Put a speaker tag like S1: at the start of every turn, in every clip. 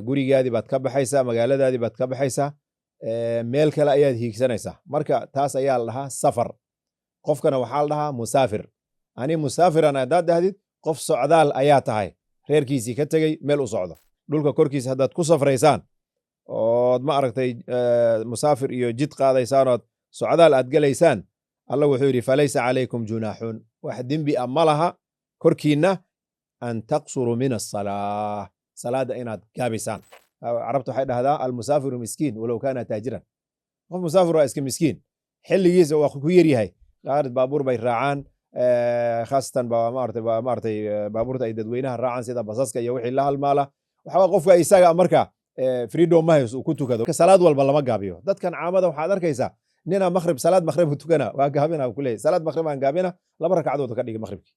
S1: gurigaadii baad ka baxaysaa, magaaladaadii baad ka baxaysaa, meel kale ayaad hiigsanaysaa. marka taas ayaa la dhahaa safar. qofkana waxaa la dhahaa musaafir. ani musaafiran haddaad dhahdid qof socdaal ayaa tahay, reerkiisii ka tegey meel u socdo. dhulka korkiisa haddaad ku safraysaan ood ma aragtay musaafir iyo jid qaadaysaanood socdaal aad gelaysaan, alla wuxuu yidhi falaysa calaykum junaaxun, wax dembi a ma laha korkiinna an taqsuruu min asalaa, salaada inaad gaabisaan. carabta waxay dhahdaa almusaafiru miskiin walow kaana taajiran. qof musaafir waa iska miskiin, xilligiisa waa ku yaryahay. qaar baabuur bay raacaan, khaasatan maaragtay baabuurta ay dadweynaha raacaan sida basaska iyo wixii la halmaala. waxaa qofka isaga marka freedom ma hayso uu ku tukado. salaad walba lama gaabiyo. dadkan caamada waxaad arkaysaa nina salaad makhrib tukana waa gaabina ku leeyahay, salaad makhrib aan gaabina 2 ragcadood ka dhigi makhribki.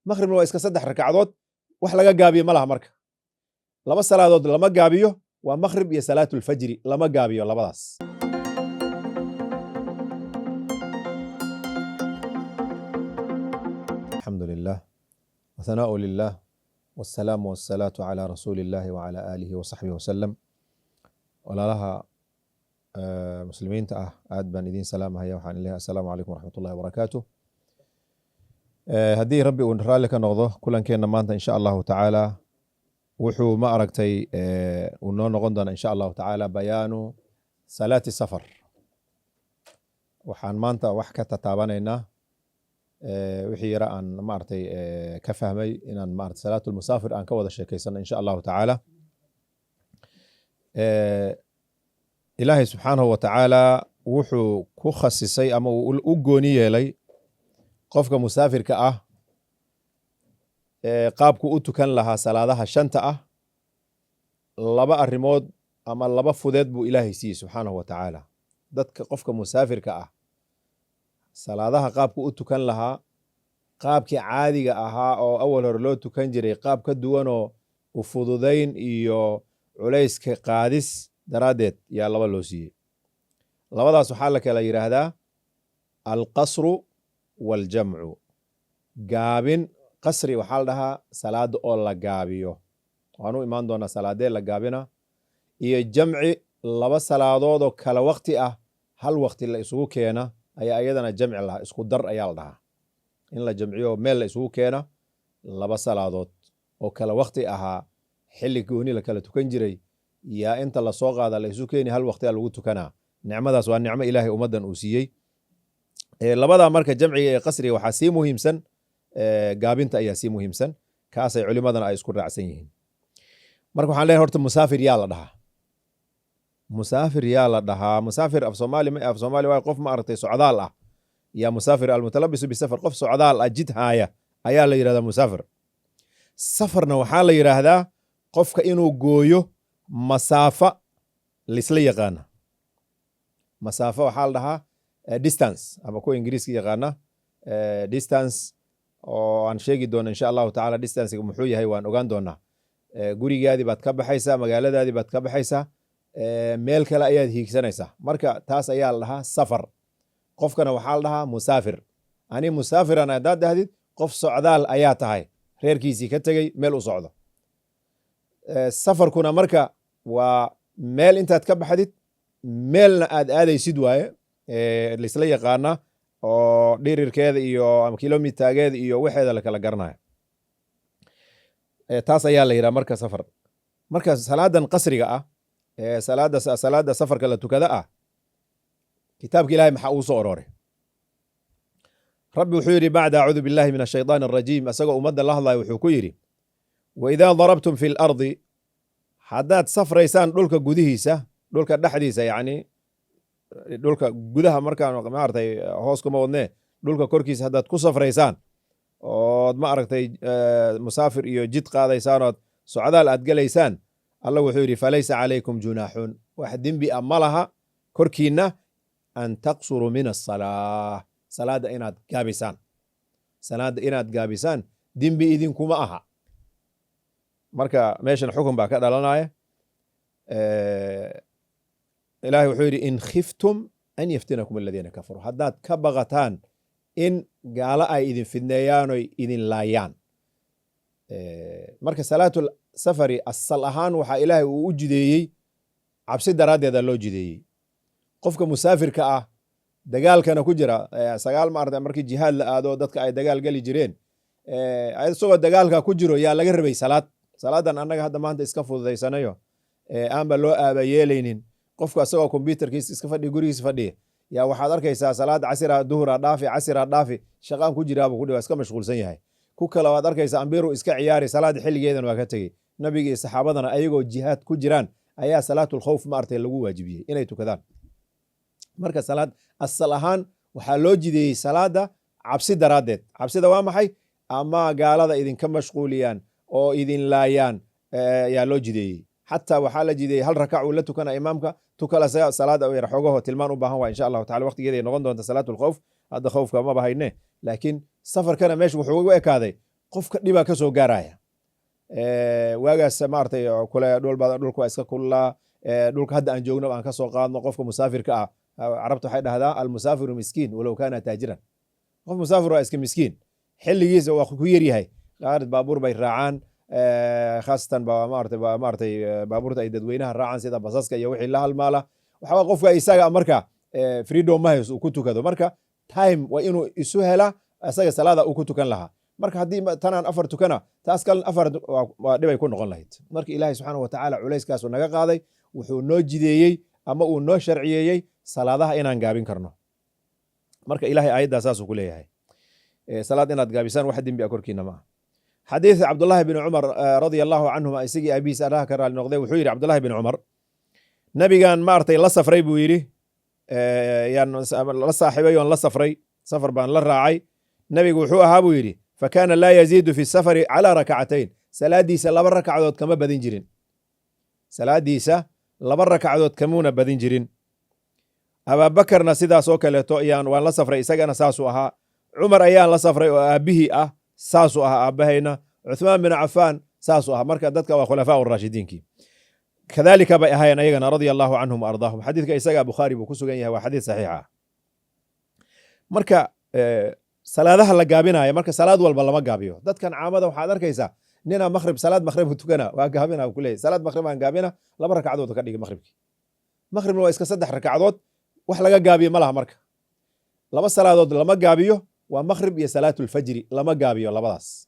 S1: makhribna waa iska 3 ragcadood, wax laga gaabiyo ma laha. marka 2 salaadood lama gaabiyo, waa makhrib iyo salaatul fajri lama gaabiyo labadaas. alxamdulilah wathanaa'u lilah wassalaamu wassalaatu calaa rasuulillahi wacala aalihi wasaxbihi wasalam. walaalaha muslimiinta ah, aad baan idiin salaamahaya. waxaan ilahay assalaamu calaykum waraxmatullahi wabarakaatuh. haddii rabbi uu raalli ka noqdo, kulankeenna maanta insha allahu tacaala wuxuu ma aragtay uu noo noqon doona insha allahu tacaala bayaanu salaati safar. waxaan maanta wax ka tataabanaynaa wixii yara aan maaragtay ka fahmay inaan maaragtay salaatul musaafir aan ka wada sheekaysano insha allahu tacaala. ilaahay subxaanahu wa tacaala wuxuu ku khasisay ama uu u gooni yeelay qofka musaafirka ah qaabku u tukan lahaa salaadaha 5 ah. 2 arrimood ama 2 fudeed buu ilaahay siiyey subxaanahu wa tacaala. dadka qofka musaafirka ah salaadaha qaabku u tukan lahaa, qaabkii caadiga ahaa oo awal hore loo tukan jiray qaab ka duwanoo u fududayn iyo culayska qaadis daraaddeed yaa 2 loo siiyey. 2daas waxaa la kala yidhaahdaa alqasru waaljamcu. gaabin, qasri waxaa la dhahaa salaada oo la gaabiyo, waanu imaan doonaa salaadee la gaabina, iyo jamci 2 salaadood oo kala waqti ah hal waqti la isugu keena ayaa iyadana jamci lahaa, isku dar ayaa la dhahaa. in la jamciyo meel la isugu keena 2 salaadood oo kala waqti ahaa, xilli gooni la kala tukan jiray, yaa inta la soo qaada la isu keeni hal waqti lagu tukanaa. nicmadaas waa nicmo ilaahay ummaddan uu siiyey. 2da marka jamciga iyo qasriga waxaa sii muhiimsan gaabinta ayaa sii muhiimsan. kaasay culimadana ay isku raacsan yihiin. marka waxaan leeyahay horta musaafir yaa la dhahaa. musaafir yaa la dhahaa. musaafir af soomaali waa qof ma aragtay socdaal ah. yaa musaafir almutalabisu bisafar, qof socdaal ah jid haaya ayaa la yidhahdaa musaafir. safarna waxaa la yidhaahdaa qofka inuu gooyo masaafa laisla yaqaana. masaafa waxaa la dhahaa distance, ama kuwa ingiriiska yaqaana distance, oo aan sheegi doono insha allahu tacaala distancega muxuu yahay waan ogaan doonaa. gurigaadii baad ka baxaysaa, magaaladaadii baad ka baxaysaa, meel kale ayaad hiigsanaysaa. marka taas ayaa la dhahaa safar. qofkana waxaa la dhahaa musaafir. ani musaafiran haddaad dhahdid qof socdaal ayaa tahay, reerkiisii ka tegey meel u socdo. safarkuna marka waa meel intaad ka baxdid meelna aad aadaysid waaye, laisla yaqaana oo dhirirkeeda iyo ama kilomitaageeda iyo waxeeda la kala garanayo. taas ayaa la yidhaha marka safar. marka salaadan qasriga ah, salaada safarka la tukada ah, kitaabka ilahay maxaa uu soo aroray? rabbi wuxuu yidhi bacda acuudu billahi min ashaytaan arajiim, isagoo ummadda la hadlayo wuxuu ku yidhi waidaa darabtum fi lardi, haddaad safraysaan dhulka gudihiisa, dhulka dhexdiisa, yacni dhulka gudaha markaan maaragtay hoos kuma wadnee, dhulka korkiisa haddaad ku safraysaan ood ma aragtay musaafir iyo jid qaadaysaan ood socdaal aad gelaysaan, alla wuxuu yidhi falaysa calaykum junaaxun, wax dembi a ma laha korkiinna an taqsuruu min asalaa, salaada inaad gaabisaan. salaada inaad gaabisaan dembi idinkuma aha. marka meeshan xukun baa ka dhalanaya. ilaahay wuxuu yidhi in khiftum an yaftinakum aladiina kafaruu, haddaad ka baqataan in gaalo ay idin fidneeyaan oy idin laayaan. marka salaatul safari asal ahaan waxaa ilaahay uu u jideeyey cabsi daraaddeeda loo jideeyey. qofka musaafirka ah dagaalkana ku jira sagaal maarata markii jihaad la aado dadka ay dagaal geli jireen isagoo dagaalka ku jiro yaa laga rabay salaadan annaga hadda maanta iska fududaysanayo aanba loo aaba yeelaynin. qofka isagoo kombyutarkiisa iska fadhiya gurigiisa fadhiya yaa waxaad arkaysaa salaad casira duhura dhaafi casira dhaafi shaqaan ku jiraaba ku dhiwa iska mashquulsan yahay. ku kale waad arkaysaa ambiru iska ciyaari salaada xilligeedan waa ka tegey. nabiga iyo saxaabadana ayagoo jihaad ku jiraan ayaa salaatul khawf maartay lagu waajibiyey inay tukadaan. marka salaad asal ahaan waxaa loo jideeyey salaada cabsi daraaddeed. cabsida waa maxay? ama gaalada idinka mashquuliyaan oo idin laayaan yaa loo jideeyey. xataa waxaa la jideeyey hal rakac uu la tukana imaamka tukala salaada yar xoogaho tilmaan u baahan waa insha allahu tacala waqtigeeda ay noqon doonta salaatul khawf. hadda khawfka ma bahayne laakiin safarkana meesha wuxuu ugu ekaaday qofka dhibaa ka soo gaaraya. waagaas maartay kule dhulka waa iska kullaa dhulka hadda aan joogno aan ka soo qaadno qofka musaafirka ah carabta waxay dhahdaa almusaafiru miskiin walow kaana taajiran. qof musaafir waa iska miskiin xilligiisa waa ku yaryahay. qaar baabuur bay raacaan khaasatan maartay baabuurta ay dadweynaha raacaan sida basaska iyo wixii la halmaala. waxaa qofka isaga marka freedom mahayus uu ku tukado. marka time waa inuu isu hela isaga salaada uu ku tukan lahaa. marka haddii tanaan afar tukana taas kalena afar waa dhibay ku noqon lahayd. marka ilaahay subxaanahu watacaala culayskaasuu naga qaaday wuxuu noo jideeyey ama uu noo sharciyeeyey salaadaha inaan gaabin karno. marka ilahay aayaddaa saasuu ku leeyahay salaad inaad gaabisaan wax dembi a korkiina ma aha. xadiid cabdullahi bin cumar radia allahu canhuma isagii aabihiis allaha ka raali noqday wuxuu yidhi cabdullahi bin cumar nabigan maartay la safray buu yidhi yaan la saaxiibay oon la safray safar baan la raacay. nabigu wuxuu ahaa buu yidhi fakana laa yaziidu fi safari calaa rakacatayn salaadiisa laba rakacdood kama badin jirin. salaadiisa laba rakacdood kamuuna badin jirin. abaabakarna sidaas oo kaleeto waan la safray isagana saasuu ahaa. cumar ayaan la safray oo aabbihii ah saasuu ahaa aabbahayna. cuthmaan bin cafaan saasuu ahaa. marka dadka waa khulafaa raashidiinkii kadalika bay ahaayeen ayagana radia allahu canhum ardaahum. xadiidka isagaa bukhaari buu ku sugan yahay waa xadiid saxiixa ah. marka salaadaha la gaabinaya marka salaad walba lama gaabiyo. dadkan caamada waxaad arkaysaa nina makhrib salaad makhrib tukana waa gaabina ku leeyahay salaad makhrib aan gaabina laba rakacdood ka dhigi makhribkii. makhribna waa iska 3 rakacdood wax laga gaabiyo ma laha. marka laba salaadood lama gaabiyo waa makhrib iyo salaatul fajri lama gaabiyo labadaas.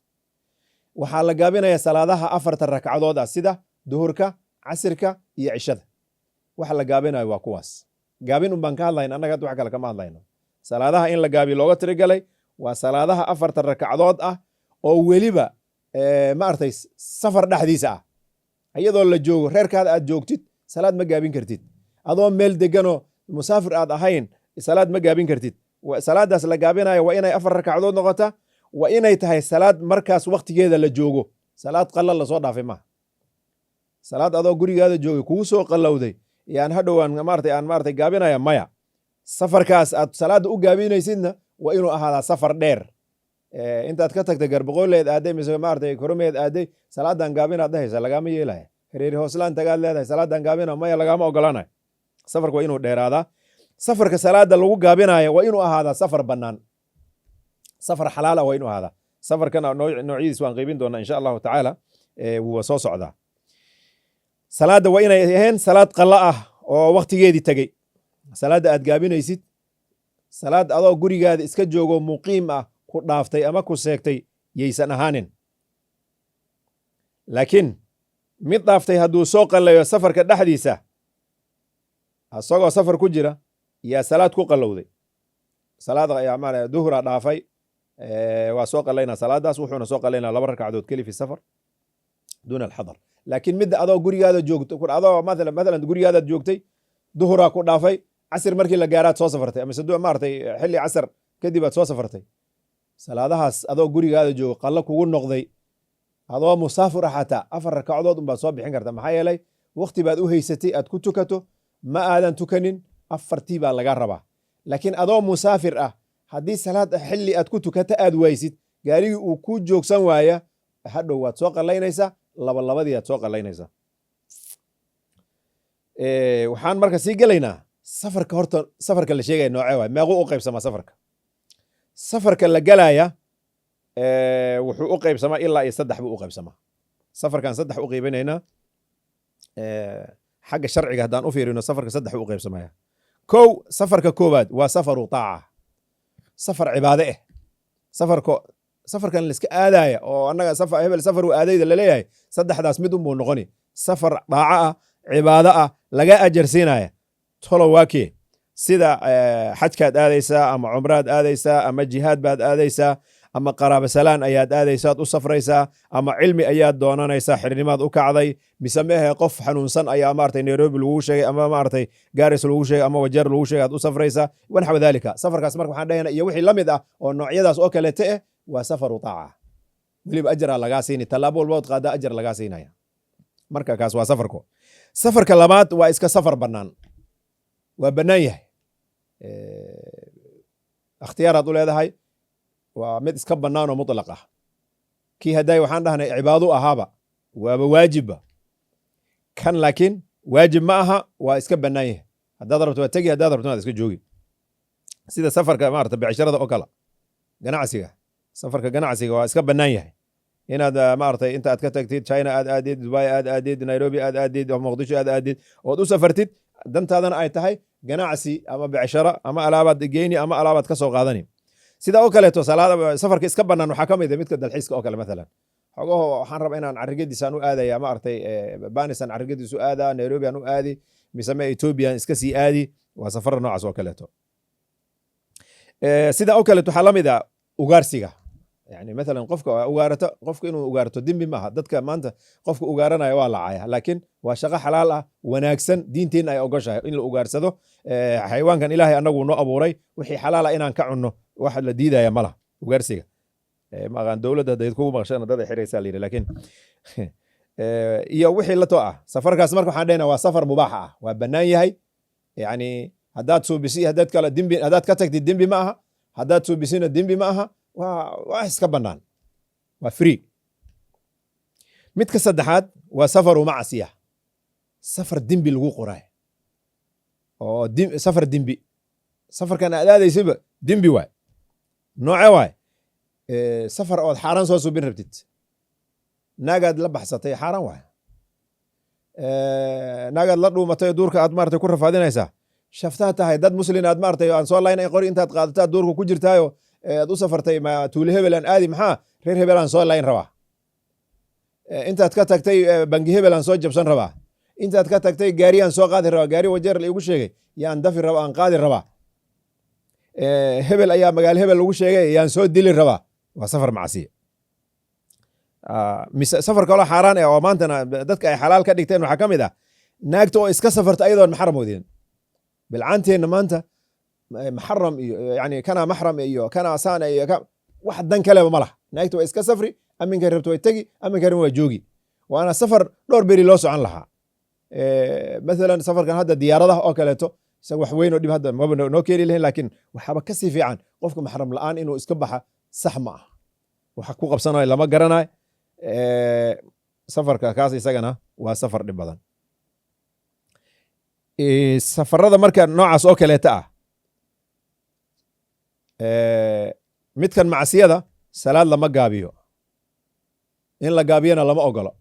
S1: waxaa la gaabinaya salaadaha 4 rakacdood ah sida duhurka casirka iyo cishada. waxa la gaabinayo waa kuwaas. gaabin un baan ka hadlayna annaga wax kale kama hadlayno. salaadaha in la gaabiyo looga tirigalay waa salaadaha 4 rakacdood ah oo weliba maartay safar dhexdiisa ah iyadoo la joogo reerkaada aad joogtid salaad ma gaabin kartid. adoo meel deganoo musaafir aad ahayn salaad ma gaabin kartid. salaadaas la gaabinayo waa inay 4 rakacdood noqota. waa inay tahay salaad markaas waqtigeeda la joogo. salaad qalal lasoo dhaafay maaha. salaad adoo gurigaada joogay kugu soo qalowday yaan hadhow aan maartay gaabinaya maya. safarkaas aad salaada u gaabinaysidna waa inuu ahaadaa safar dheer. intaad ka tagtay garbaqooleed aaday mise maartay koromeed aaday salaadan gaabinaad dhahaysa lagaama yeelaya. hareeri hooslaan tagaad leedahay salaadan gaabina maya lagaama ogolaanayo. safarka waa inuu dheeraadaa. safarka salaada lagu gaabinayo waa inuu ahaadaa safar bannaan. safar xalaala waa inuu ahaadaa. safarkana noocyadiis waan qaybin doonaa insha allahu tacaala wuu soo socdaa. salaada waa inay ahayn salaad qalla ah oo waqtigeedii tegey. salaada aad gaabinaysid salaad adoo gurigaada iska joogo muqiim ah ku dhaaftay ama ku seegtay yaysan ahaanin. laakiin mid dhaaftay hadduu soo qallayo safarka dhexdiisa asagoo safar ku jira yaa salaad ku qallowday. salaada duhura dhaafay waa soo qallaynaa salaadaas wuxuuna soo qallaynaa 2 rakacdood keli fi safar duuna alxadar. laakiin midda adoo gurigaada joogto adoo maalan gurigaadaad joogtay duhuraa ku dhaafay casir markii la gaaraad soo safartay ama maartay xilli casar kadib aad soo safartay. salaadahaas adoo gurigaada joogo qallo kugu noqday adoo musaafir xataa 4 rakacdood unbaad soo bixin karta. maxaa yeelay waqti baad u haysatay aad ku tukato ma aadan tukanin 4tii baa laga rabaa. laakiin adoo musaafir ah haddii salaad xilli aad ku tukata aad waysid gaarigii uu ku joogsan waaya hadhow waad soo qallaynaysaa labadii aad soo qallaynaysaa. waxaan marka sii gelaynaa safarka. horta safarka la sheegaya noocee waay meequu u qaybsamaa safarka. safarka la galaya wuxuu u qaybsamaa ilaa iyo 3 buu u qaybsamaa. safarkan saddex u qeybanayna xagga sharciga haddaan u fiirino safarka saddex u qeybsamaya kow safarka koowaad waa safaru taaca safar cibaade ah safarkan laiska aadaya oo annaga hebel safar u aadayda laleeyahay saddexdaas mid unbuu noqoni safar dhaaco ah cibaado ah laga ajarsiinaya tolo waakee sida xajkaad aadaysaa ama cumraad aadaysaa ama jihaad baad aadaysaa ama qaraaba salaan ayaad aadaysaad u safraysaa ama cilmi ayaad doonanaysaa xirnimaad u kacday mise mehe qof xanuunsan ayaa maartay nairobi lagu sheegay ama maartay gaaris lagu sheegay ama wajeer lagu sheegay aad u safraysaa wanaxwa daalika safarkaas marka waxaan dhahayna iyo wixii la mid ah oo noocyadaas oo kaleete ah waa safaru taaca weliba ajaraa lagaa siini tallaabo walbood qaadaa ajar lagaa siinaya marka kaas waa safarko safarka labaad waa iska safar bannaan waa bannaan yahay ikhtiyaaraad u leedahay waa mid iska bannaan oo mutlaq ah kii hadday waxaan dhahnay cibaadu ahaaba waaba waajibba kan laakiin waajib ma aha waa iska bannaan yahay haddaad rabto waa tegi haddaad rabto waad iska joogi sida safarka maarata becsharada oo kale ganacsiga safarka ganacsiga waa iska bannaan yahay inaad maartay inta aad ka tagtid China aad aadid Dubai aad aadid Nairobi aad aadid Muqdisho aad aadid ood u safartid dantaadana ay tahay ganacsi ama becshara ama alaabaad geeni ama alaabaad ka soo qaadani sida oo kaleeto salaada safarka iska bannaan waxaa ka mid ah midka dalxiiska oo kale maalan xogaho waxaan rabaa inaan carrigadiisaan u aadaya maartay baanisan carrigadiisu aadaa Nairobi aan u aadi mise ma Ethiopia iska sii aadi waa safar noocaas oo kaleeto sida oo kaleeto waxaa la mid ah ugaarsiga يعني مثلا qofka inuu ugaarto dembi maaha dadka maanta qofka ugaaranaya waa lacaya laakiin waa shaqo xalaal ah wanaagsan diinteena ay ogoshahay in la ugaarsado xayawaankan ilaahay anagu noo abuuray wixii xalaal ah inaan ka cunno wax la diidaya malaha ugaarsiga maqaan dowladda haday kugu maqshaan dad ay xiraysaa la yiri laakiin iyo wixii la too ah safarkaas marka waxaan dhaynaa waa safar mubaax ah waa bannaan yahay yani haddaad suubisi haddaad kala dembi haddaad ka tagtid dembi ma aha haddaad suubisina dembi ma aha waa iska bannaan waa free midka saddexaad waa safaru macsiya safar dembi lagu qoray oo safar dembi safarkan aad aadaysaba dembi waay nooce waay safar ood xaaraan soo suubin rabtid naagaad la baxsatay xaaraan waay naagaad la dhuumatay duurka aad maartay ku rafaadinaysaa shaftaa tahay dad muslin aad maartay aan soo layn ay qori intaad qaadataa duurka ku jirtaayo aad u safartay ma tuule hebel aan aadi maxaa reer hebel aan soo layn rabaa intaad ka tagtay bangi hebel aan soo jabsan rabaa intaad ka tagtay gaari aan soo qaadi rabaa gaari wajeer la igu sheegay yaan dafi rabaa aan qaadi rabaa hebel ayaa magaalo hebel lagu sheegay yaan soo dili rabaa waa safar macsiya safar kaloo xaaraan ah oo maantana dadka ay xalaal ka dhigteen waxaa ka mid ah naagta oo iska safarta ayadoon maxram wadin bilcaanteenna maanta محرم يعني كان محرم iyo kana saana iyo wax dan kale ma laha naagtu way iska safri aminka rabto way tagi aminka waa joogi waana safar dhowr beri loo socon lahaa مثلا safarkan hadda diyaaradaha oo kaleeto isaga wax weyn oo dib hadda ma noo keeni lahayn laakiin waxaba ka sii fiican qofka maxram la'aan inuu iska baxa sax ma ah waxa ku qabsanayo lama garanayo safarka kaas isagana waa safar dhib badan safarada marka noocaas oo kaleeta ah midkan macsiyada salaad lama gaabiyo in la gaabiyana lama ogolo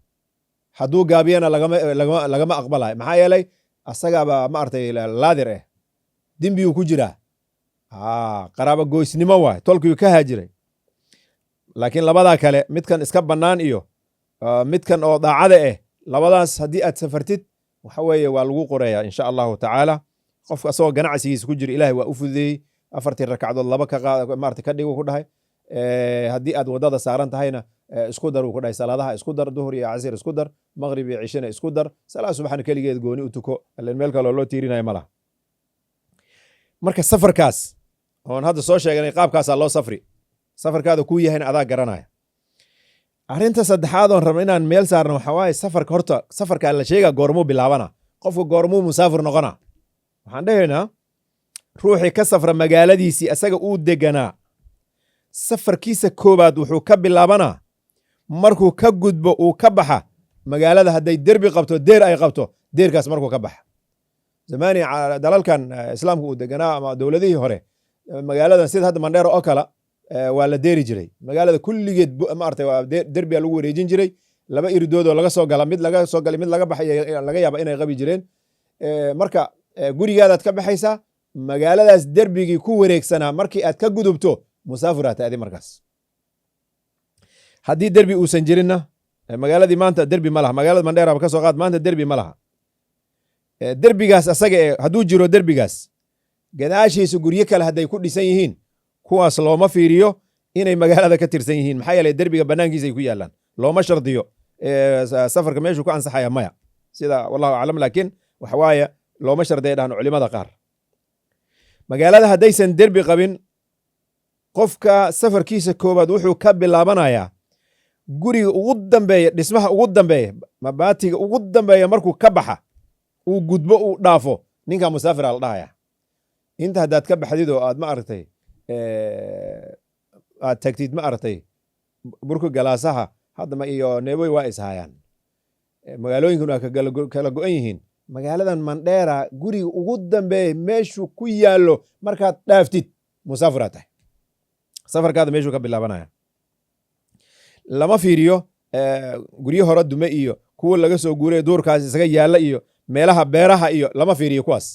S1: hadduu gaabiyana lagama aqbalayo maxaa yeelay asagaaba maartay laadir ah dembiyuu ku jiraa qaraabo goysnimo waay tolkiyuu ka haajiray laakiin labadaa kale midkan iska bannaan iyo midkan oo daacada ah labadaas haddii aad safartid waxa weeye waa lagu qoreeyaa insha allahu tacaala qofka asagoo ganacsigiisa ku jira ilaahay waa u fududeeyey afartii rakacdood laba ka maarta ka dhigu ku dhahay haddii aad wadada saaran tahayna isku dar uu ku dhahay salaadaha isku dar duhur iyo casir isku dar maghrib iyo cishana isku dar salaad subaxna kaligeed gooni u tuko ilaa meel kale loo tiirinayo malaha marka safarkaas oon hadda soo sheeganay qaabkaas loo safri safarkaada ku yahayna adaa garanaya arinta saddexaad oon rabno inaan meel saarno waxa waaye safarka horta safarka la sheega goormuu bilaabana qofku goormuu musaafir noqona waxaan dhahaynaa ruuxii ka safra magaaladiisii asaga uu deganaa safarkiisa koobaad wuxuu ka bilaabanaa markuu ka gudbo uu ka baxa magaalada hadday derbi qabto deer ay qabto deerkaas markuu ka baxa zamaani dalalkan islaamku uu deganaa ama dowladihii hore magaaladan sida hadda Mandheero oo kala waa la deeri jiray magaalada kulligeed maartay waa derbi lagu wareejin jiray laba iridood oo laga soo gala mid laga soo galay mid laga baxay laga yaaba inay qabi jireen marka gurigaadaad ka baxaysaa magaaladaas derbigii ku wareegsanaa markii aad ka gudubto musaafiraad taadi markaas haddii derbi uusan jirinna magaaladii maanta derbi ma laha magaalada Mandheera ka soo qaad maanta derbi ma laha derbigaas asaga hadduu jiro derbigaas gadaashiisa guryo kale hadday ku dhisan yihiin kuwaas looma fiiriyo inay magaalada ka tirsan yihiin maxaa yeelay derbiga banaankiisa ay ku yaalaan looma shardiyo safarka meeshuu ku ansaxaya maya sida wallahu aclam laakiin waxa waaye looma shardiya dhahan culimada qaar magaalada haddaysan derbi qabin qofka safarkiisa koobaad wuxuu ka bilaabanayaa guriga ugu dambeeya dhismaha ugu dambeeya mabaatiga ugu dambeeya markuu ka baxa uu gudbo uu dhaafo ninka musaafir la dhahaya inta haddaad ka baxdid oo aad ma aragtay aad tagtid ma aragtay burka galaasaha hadda iyo neeboy waa ishayaan magaalooyinkan waa kala go'an yihiin magaaladan Mandheera guriga ugu dambeeya meeshuu ku yaallo markaad dhaaftid musaafiraad tahay safarkaada meeshuu ka bilaabanaya lama fiiriyo guryo hore dume iyo kuwa laga soo guuray duurkaas isaga yaalla iyo meelaha beeraha iyo lama fiiriyo kuwaas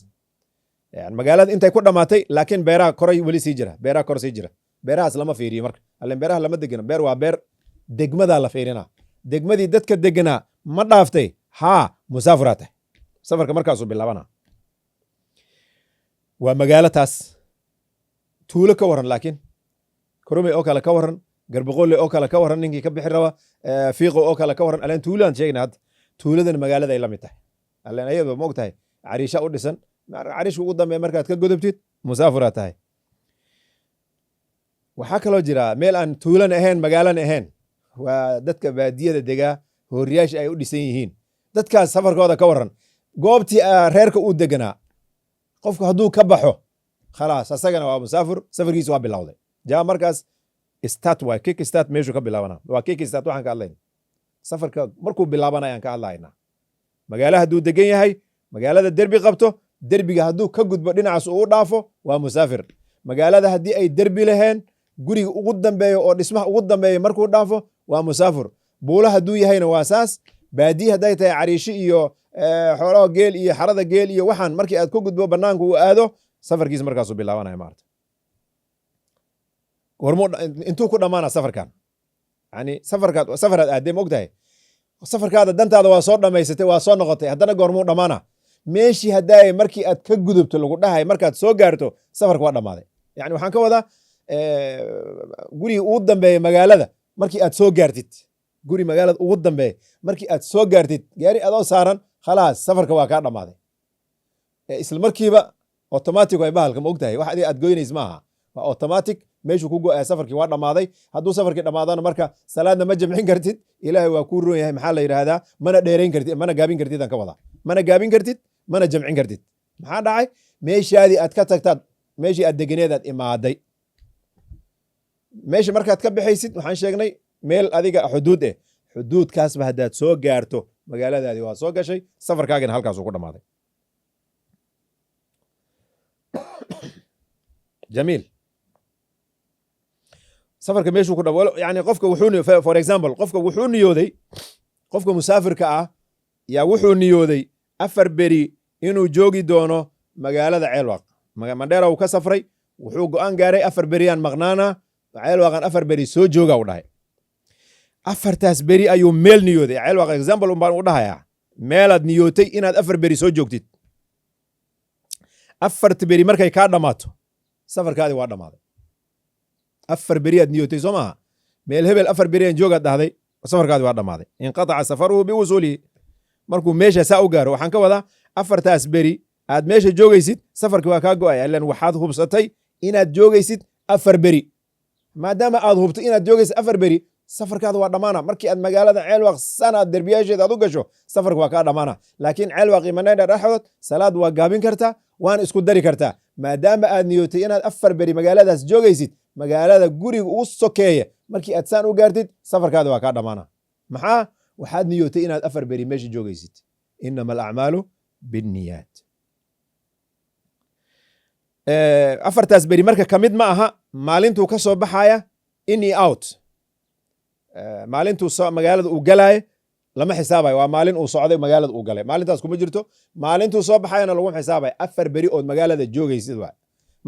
S1: yani magaalada intay ku dhamaatay laakiin beeraha koray wali sii jira beeraha kor sii jira beerahaas lama fiiriyo marka allen beeraha lama degana beer waa beer degmada la fiirina degmadii dadka deganaa ma dhaaftay haa musaafiraad tahay safarka markaasuu bilaabana waa magaalo taas tuulo ka waran laakiin koromey oo kale ka waran garbaqoole oo kale ka waran ninkii ka bixi raba fiiqo oo kale ka waran allen tuulaan sheegna hadda tuuladan magaalada ay la mid tahay allen ayadoo ma og tahay cariisha u dhisan cariishka ugu dambeeya markaad ka godobtid musaafiraad tahay waxaa kaloo jira meel aan tuulan ahayn magaalan ahayn waa dadka baadiyada degaa hooriyaasha ay u dhisan yihiin dadkaas safarkooda ka waran goobtii reerka uu deganaa qofku hadduu ka baxo khalaas asagana waa musaafir safarkiisa waa bilowday jaa markaas start waa kick start meeshuu ka bilaabana waa kick start waxaan ka hadlayna safarka markuu bilaabanayaan ka hadlaynaa magaalo hadduu degan yahay magaalada derbi qabto derbiga hadduu ka gudbo dhinacaas uu dhaafo waa musaafir magaalada haddii ay derbi laheen guriga ugu dambeeyo oo dhismaha ugu dambeeya markuu dhaafo waa musaafir buula hadduu yahayna waa saas baadiye hadday tahay cariishi iyo xoolaha geel iyo xarada geel iyo waxaan markii aad ku gudbo banaanka uu aado safarkiisa markaasuu bilaabanaya maarta intuu ku dhamaana safarkan yani safaraad aadee ma ogtahay safarkaada dantaada waa soo dhamaysatay waa soo noqotay haddana goormuu dhamaana meeshii haddaay markii aad ka gudubto lagu dhahay markaad soo gaarto safarka waa dhammaaday yani waxaan ka wadaa guriga ugu dambeeya magaalada markii aad soo gaartid guri magaalada ugu dambeeya markii aad soo gaartid gaari adoo saaran khalaas safarka waa kaa dhammaaday isla markiiba automatic way bahalka ma ogtahay wax adiga aad goynays maaha waa automatic meeshuu ku go'aya safarkii waa dhammaaday hadduu safarkii dhammaadana marka salaadna ma jamcin kartid ilaahay waa kuu roon yahay maxaa la yidhaahdaa mana dheerayn kartid mana gaabin kartid aan ka wadaa mana gaabin kartid mana jamcin kartid maxaa dhacay meeshaadii aad ka tagtaad meeshii aad deganeedaad imaaday meesha markaad ka baxaysid waxaan sheegnay meel adiga xuduud xuduudkaasba haddaad soo gaarto magaaladaadii waa soo gashay safarkaagina halkaasuu ku dhammaaday jamiil safarka meeshuu ku dhamo yani qofka wuxuu for example qofka wuxuu niyooday qofka musaafirka ah yaa wuxuu niyooday 4 beri inuu joogi doono magaalada Ceelwaaq Mandheera uu ka safray wuxuu go'aan gaaray 4 beriyaan maqnaana Ceelwaaqan 4 beri soo jooga u dhahay 4taas beri ayuu meel niyooday Ceelwaaq example baan u dhahayaa meelaad niyootay inaad 4 beri soo joogtid 4 beri markay ka dhamaato safarkaadi waa dhamaaday 4 beri aad niyootay soo maaha meel hebel 4 beri aan jooga dhahday safarkaadi waa dhamaaday inqataca safaruhu biwusulihi markuu meesha saa u gaaro waxaan ka wadaa 4taas beri aad meesha joogaysid safarkii waa kaa go'aya ilaan waxaad hubsatay inaad joogaysid 4 beri maadaama aad hubtay inaad joogaysid 4 beri safarkaada waa dhamaana markii aad magaalada Ceelwaaq sana derbiyaasheeda aad u gasho safarka waa kaa dhamaana laakiin Ceelwaaq iyo Mandheera dhaxdood salaad waa gaabin kartaa waan isku dari kartaa maadaama aad niyootay inaad 4 beri magaaladaas joogaysid magaalada guriga ugu sokeeya markii aad saan u gaartid safarkaada waa kaa dhamaana maxaa waxaad niyootay inaad 4 beri meesha joogaysid inama alacmaalu binniyaat 4taas beri marka kamid ma aha maalintuu ka soo baxaya in iyo out maalintuu magaalada uu galaayo lama xisaabayo waa maalin uu socday magaalada uu galay maalintaas kuma jirto maalintuu soo baxayana lagu xisaabayo 4 beri ood magaalada joogaysid waa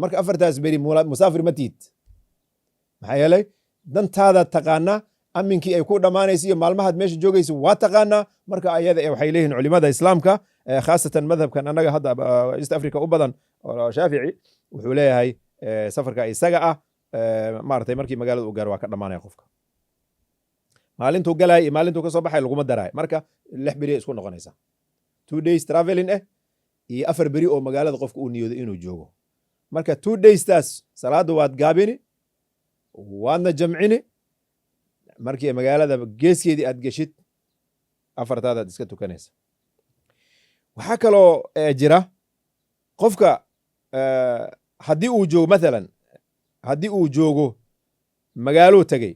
S1: marka 4taas beri musaafir ma tiid maxaa yeelay dantaada taqaana aminkii ay ku dhamaanayso iyo maalmahaad meesha joogaysa waa taqaana marka ayada waxay leeyihiin culimada islaamka khaasatan madhabkan annaga hadda East Africa u badan oo Shaafici wuxuu leeyahay safarka isaga ah maartay markii magaalada uu gaaro waa ka dhamaanaya qofka maalintuu galay maalintuu ka soo baxay laguma daray marka 6 beri isku noqonaysa 2 days traveling iyo 4 beri oo magaalada qofka uu niyoodo inuu joogo marka 2 days taas salaadu waad gaabini waadna jamcini markii magaalada geeskeedii aad geshid 4taadaad iska tukanaysa waxaa kaloo jira qofka haddii uu joogo maalan haddii uu joogo magaaluu tagay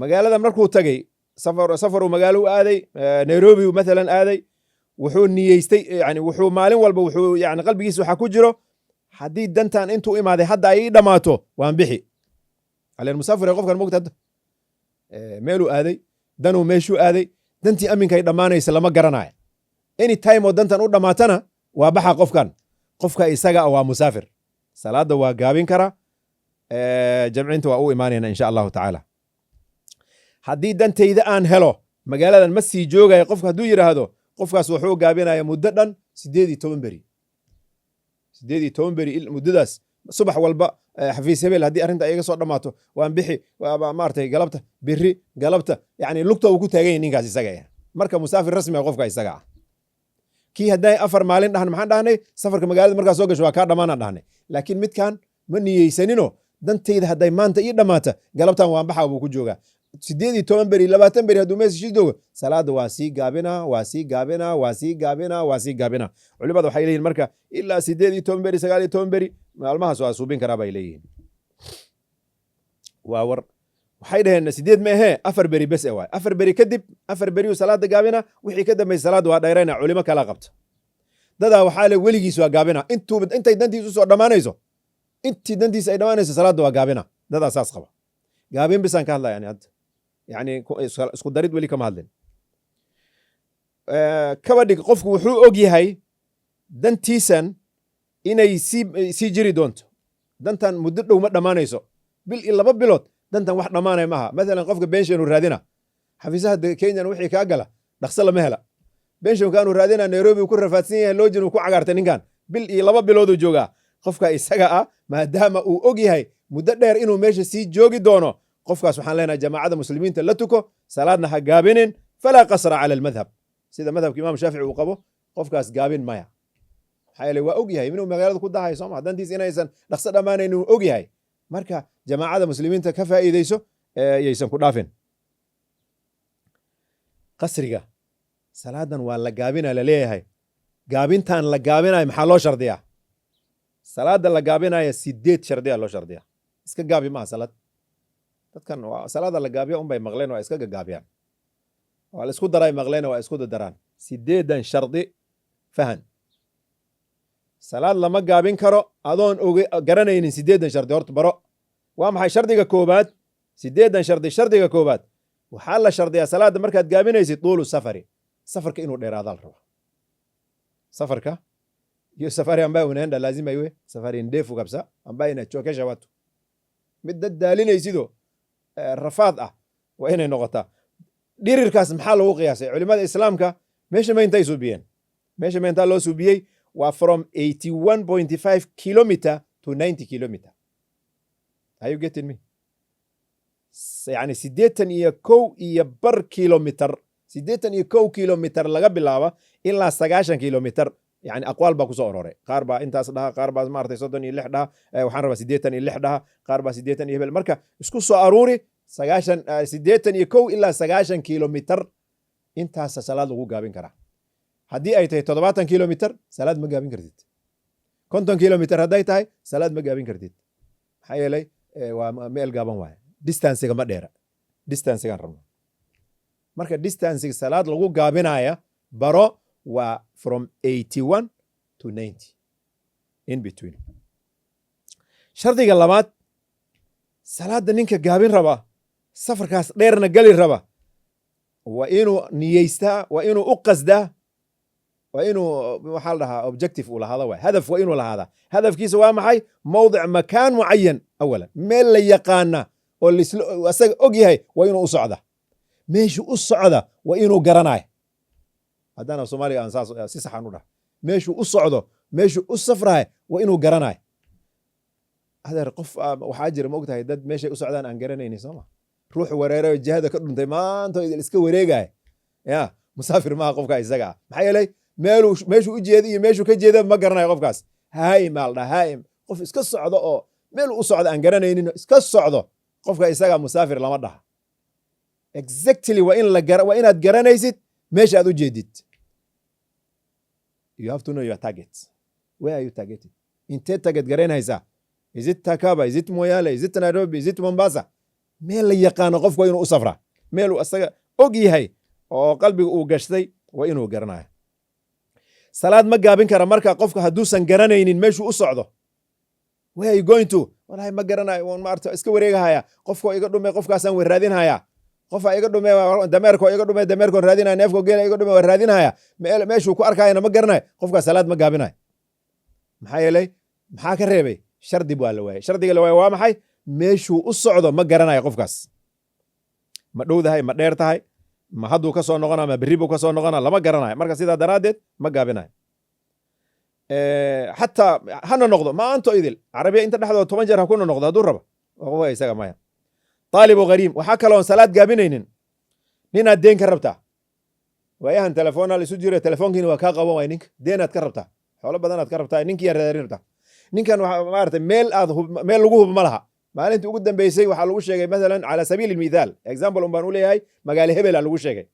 S1: magaalada markuu tagay safaruu magaalo u aaday Nairobi maalan aaday wuxuu niyeystay yani wuxuu maalin walba wuxuu yani qalbigiisa waxa ku jiro haddii dantan intuu imaaday hadda ay dhamaato waan bixi aleen musaafir qofkan moogta meeluu aaday danuu meeshuu aaday dantii aminkay dhamaanaysa lama garanayo any time oo dantan u dhamaatana waa baxa qofka isaga waa musaafir salaada waa gaabin kara jamcinta waa u imaanayna insha Allah taala haddii dantayda aan helo magaaladan ma sii joogay qofka hadduu yiraahdo qofkaas wuxuu gaabinaya muddo dhan 18 beri 18 beri muddadaas subax walba xafiis hebel haddii arrinta iga soo dhamaato waan bixi maartay galabta biri galabta yani lugta uu ku taagan yahay ninkaas isaga ah marka musaafir rasmi ah qofka isaga ah kii hadday 4 maalin dhahan maxaan dhahnay safarka magaalada markaa soo gasho waa ka dhamaanaan dhahnay laakiin midkan ma niyeysanino dantayda hadday maanta ii dhamaata galabtan waan baxa buu ku joogaa 18 beri 20 beri hadduu meesha joogo salaada waa sii gaabina culimada waxay leeyihiin marka ilaa 18 beri 19 beri maalmahaas waa suubin karaa bay leeyihiin waa war waxay dhaheen 8 ma ahee 4 beri bes waay 4 beri kadib 4 beri salaada gaabina wixii ka dambeeyay salaada waa dheerayna culimo kala qabta dadaa waxaa le weligiis waa gaabina intay dantiisu soo dhamaanayso intii dantiisa ay dhamaanayso salaada waa gaabina dadaa saas qaba gaabin bisan ka hadlaa yani isku darid weli kama hadlin kabadhig qofku wuxuu og yahay dantiisan inay sii jiri doonto dantan muddo dhow ma dhamaanayso bil iyo 2 bilood dantan wax dhamaanay maaha maalan qofka pension uu raadina xafiisaha Kenya wixii ka gala dhaqso lama hela pension kaanu raadina Nairobi ku rafaadsan yahay loojin uu ku cagaartay ninkan bil iyo 2 bilood uu joogaa qofka isaga ah maadaama uu og yahay muddo dheer inuu meesha sii joogi doono qofkaas waxaan leenahay jamaacada muslimiinta la tuko salaadna ha gaabinin fala qasra ala almadhab sida madhabka imaam Shaafici uu qabo qofkaas gaabin maya xayale waa og yahay inuu magaalada ku dahay Soomaa dantiis inaysan dhaqso dhamaanayn uu og yahay marka jamaacada muslimiinta ka faa'iideyso yeysan ku dhaafin qasriga salaadan waa la gaabina la leeyahay gaabintan la gaabinayo maxaa loo shardiyaa salaada la gaabinayo 8 shardiya loo shardiyaa iska gaabi ma salaad dadkan waa salaada la gaabiyo bay maqleen waa iska gaabiyaan waa la isku daray maqleen waa isku daraan 8 shardi fahan salaad lama gaabin karo adoon garanaynin 8 shardi horta baro waa maxay shardiga koobaad 8 shardiga koobaad waxaa la shardiyaa salaada markaad gaabinaysid tuulu safarka inuu dheeraado la rabo safarka iyo safari ambaye unaenda lazima iwe safari ndefu kabisa ambaye inachokesha watu mid daalinaysido rafaad ah waa inay noqotaa dhirirkaas maxaa lagu qiyaasay culimada islaamka meesha ma intay suubiyeen meesha ma inta loo suubiyey waa from 81.5 kilometer to 90 kilometer are you getting me yani 81 iyo bar kilometer 81 kilometer laga bilaabo ilaa 90 kilometer يعني أقوال باكو أروري قاربا أنت أصدها قاربا مارتي صدني اللحدها وحنربا سيديتني اللحدها قاربا سيديتني يبل مركا اسكو أروري سجاشن سيديتني يكو إلا 90 كيلومتر أنت هسا سلاد لغو قابين كرا هدي أي تهي 7 كيلومتر سلاد ما قابين كرديت 50 كيلومتر هداي تهي سلاد ما قابين كرديت حي لي وميل قابن واي ديستانسيغا ما ديرا ديستانسيغا رمو مركا ديستانسيغ سلاد لغو قابين آيا برو و from 81 to 90 in between shardiga labaad salaada ninka gaabin raba safarkaas dheerna gali raba waa inuu niyeystaa, waa inuu u qasdaa, waa inuu waxaa la dhahaa objective uu lahaada waay, hadaf waa inuu lahaadaa. hadafkiisa waa maxay? mawdic makaan mucayan awalan, meel la yaqaana oo asaga og yahay waa inuu u socda. meeshuu u socda waa inuu garanaya. haddana soomaaliga aan saas si saxan u dhaha, meeshuu u socdo, meeshuu u safrahay waa inuu garanaya. adeer qof waxaa jira ma ogtahay dad meeshay u socdaan aan garanaynin sooma. ruux wareerayo jihada ka dhuntay maanta idil iska wareegaya, ya musaafir maaha qofka isaga ah. maxaa yeelay meeshuu u jeeda iyo meeshuu ka jeeda ma garanayo qofkaas. haim aa la dhaha, haim qof iska socdo oo meel u socdo aan garanaynin iska socdo, qofka isaga musaafir lama dhaha. exactly waa inaad garanaysid meesha aad u jeedid. you have to know your target. where are you targeted? inteed target garaynaysaa? is it Takaba? is it Moyale? is it Nairobi? is it Mombasa? meel la yaqaano qofku waa inuu u safraa. meeluu asaga og yahay oo qalbiga uu gashtay waa inuu garanayo. salaad ma gaabin kara marka qofka hadduusan garanaynin meeshuu u socdo. where are you going to? wallahi ma garanayo, maarta iska wareegahaya. qofkoo iga dhume qofkaasaan weer raadinhaya. qofaa iga dhume dameerkoo iga dhume dameerkoon raadinaya. neefkoo geela iga dhume waan raadinhaya. meeshuu ku arkayana ma garanayo. qofkaas salaad ma gaabinayo. maxaa yeelay maxaa ka reebay? shardi baa la waayay. shardiga la waayay waa maxay? meeshuu u socdo ma garanayo qofkaas. ma dhowdahay, ma dheer tahay, ma hadduu ka soo noqona, ma berri buu ka soo noqona, lama garanayo. marka sidaa daraaddeed ma gaabinayo. xataa hana noqdo maanto idil carabiya inta dhexdooda 10 jeer ha kuna noqdo hadduu rabo, qofka isaga maya. طالب غريم waxaa kaloon salaad gaabinaynin ninaad deen ka rabtaa. waayahan telefoona la isu jiro, telefoonkiina waa kaa qaban waay. ninka deenaad ka rabtaa, xoolo badanaad ka rabtaa, ninkii yaad raadin rabtaa. ninkan maarata meel lagu hubo ma laha. maalintii ugu dambeysay waxaa lagu sheegay maalan cala sabiili lmithaal, example un baan u leeyahay, magaalo hebela lagu sheegay.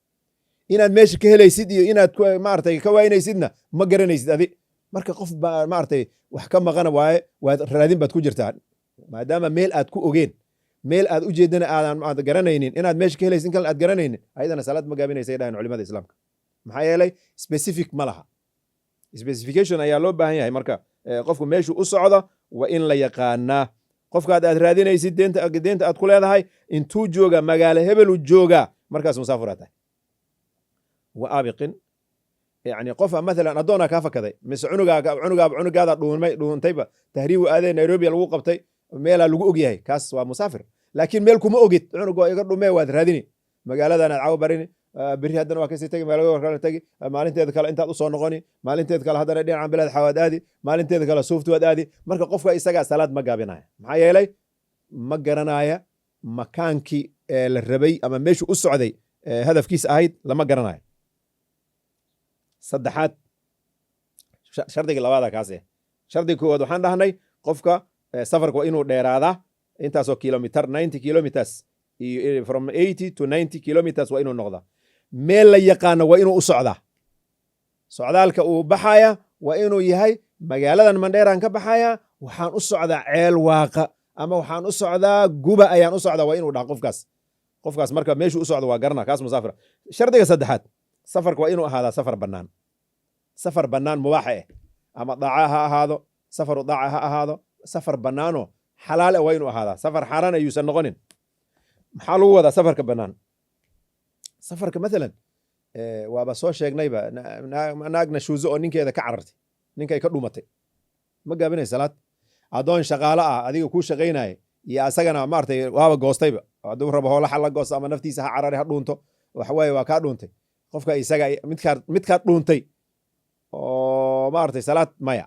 S1: inaad meesha ka helaysid iyo inaad maaragtay ka waynaysidna ma garanaysid adi. marka qof baa maaragtay wax ka maqana waaye, waad raadin baad ku jirtaa. maadaama meel aad ku ogeen, meel aad u jeedana aadan garanaynin, inaad meesha ka helaysid in kale aad garanaynin, ayadana salaad ma gaabinaysay dhahan culimada islaamka. maxaa yeelay specific ma laha. specification ayaa loo baahan yahay. marka qofku meeshuu u socdo waa in la yaqaanaa. qofkaad aad raadinaysid deenta aad ku leedahay intuu jooga, magaalo hebelu jooga, markaas musaafiraad tahay. wa aabiqin yani qofa maalan addoonaa kaa fakaday, mise cunugaada dhuuntayba, tahriibu aadee Nairobi lagu qabtay, meelaa lagu og yahay, kaas waa musaafir. laakiin meel kuma ogid, cunugoo iga dhumee waad raadini, magaaladan aad cawo barini, beri haddana waa kasii tegi, magaalada kale tegi, maalinteeda kale intaad usoo noqoni, maalinteeda kale haddana dhinacan beled xawaad aadi, maalinteeda kale suuftu waad aadi. marka qofka isagaa salaad ma gaabinaya. maxaa yeelay ma garanaya makaankii la rabay ama meeshuu u socday hadafkiisa ahayd lama garanayo. saddexaad, shardiga labaada kaas shardiga koowaad waxaan dhahnay qofka safarka waa inuu dheeraadaa intaasoo kilomitar, 90 kilometers, from 80 to 90 kilometers waa inuu noqdaa. meel la yaqaano waa inuu u socdaa. socdaalka uu baxaya waa inuu yahay magaaladan Mandheeraan ka baxaya, waxaan u socdaa ceel waaqa, ama waxaan u socdaa guba ayaan u socdaa, waa inuu dhaha qofkaas marka meeshuu u socdo waa garana, kaas musaafira. shardiga saddexaad, safarka waa inuu ahaadaa safar bannaan. safar bannaan mubaaxa ama daaca ha ahaado, safaru daaca ha ahaado, safar bannaanoo xalaal waa inuu ahaadaa. safar xaaraan ayuusan noqonin. maxaa lagu wadaa safarka bannaan? safarka maalan waaba soo sheegnayba, naagna shuuzo oo ninkeeda ka carartay, ninkay ka dhumatay, ma gaabinay salaad. addoon shaqaale ah adiga kuu shaqaynaya iyo asagana maartay waaba goostayba, hadduu rabo hoola xal la goosto ama naftiisa ha carari ha dhuunto, waxawaaye waa kaa dhuuntay. qofka isaga midkaad dhuuntay oo maartay salaad maya.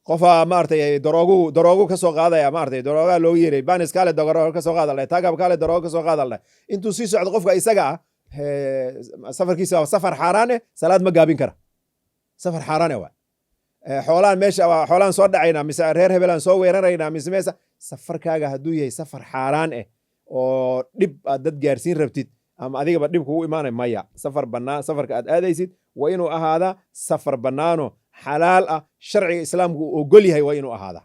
S1: qofa maartay daroogu ka soo qaadaya, maartay darooga loo yeeray, banis kale darooga ka soo qaadalay, tagab kale darooga ka soo qaadalay. intuu sii socdo qofka isaga ah safarkiisa waa safar xaaraan salaad ma gaabin kara. safar xaaraan waa xoolaan meesha waa xoolaan soo dhacayna, mise reer hebelaan soo weerarayna, mise meesa. safarkaaga hadduu yahay safar xaaraan oo dhib aad dad gaarsiin rabtid ama adigaba dhib kugu imaanay maya. safar bannaan, safarka aad aadaysid waa inuu ahaadaa safar bannaano xalaal ah, sharciga islaamku uu ogol yahay waa inuu ahaadaa.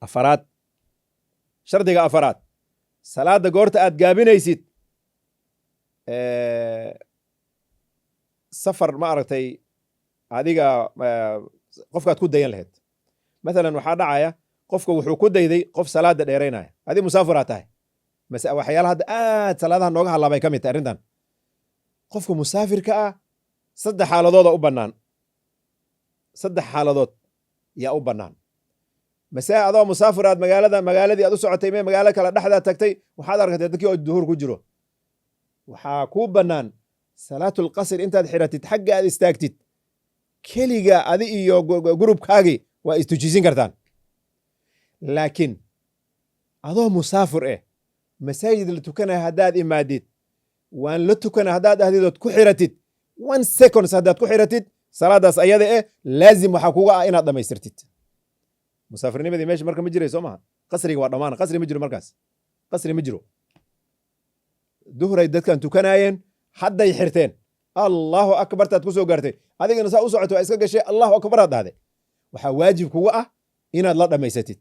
S1: afaraad, shardiga afaraad, salaada goorta aad gaabinaysid safar ma aragtay adiga qofkaad ku dayan lahayd. maalan waxaa dhacaya qofka wuxuu ku dayday qof salaada dheeraynaya, adi musaafiraa tahay, waxyaalaha hadda aad salaadaha nooga halaabay ka mid tahay arrintan. qofka musaafirka ah 3 xaaladooda u bannaan, 3 xaaladood yaa u bannaan. masee adoo musaafir aad magaaladii aad u socotay mee magaalo kale dhexdaad tagtay, waxaad arkatay dadkii oo duhur ku jiro. waxaa kuu bannaan salaatul qasr intaad xiratid xagga aad istaagtid, keliga adi iyo gurubkaagii waa istujisin kartaan. laakiin adoo musaafir masaajid la tukanaya haddaad imaadid, waan la tukana haddaad ahdidood ku xiratid 1 seconds haddaad ku xiratid, salaadaas ayada laazim waxaa kuga ah inaad dhammaystirtid. musaafirnimadii meesha marka ma jiray soo maha, qasriga waa dhammaan, qasri ma jiro markaas, qasri ma jiro. duhray dadkan tukanaayeen, hadday xirteen, allahu akbartaad ku soo gaartay, adigana saa u socoto waa iska gashay, allahu akbaraad dhahday. waxaa waajib kuga ah inaad la dhammaysatid.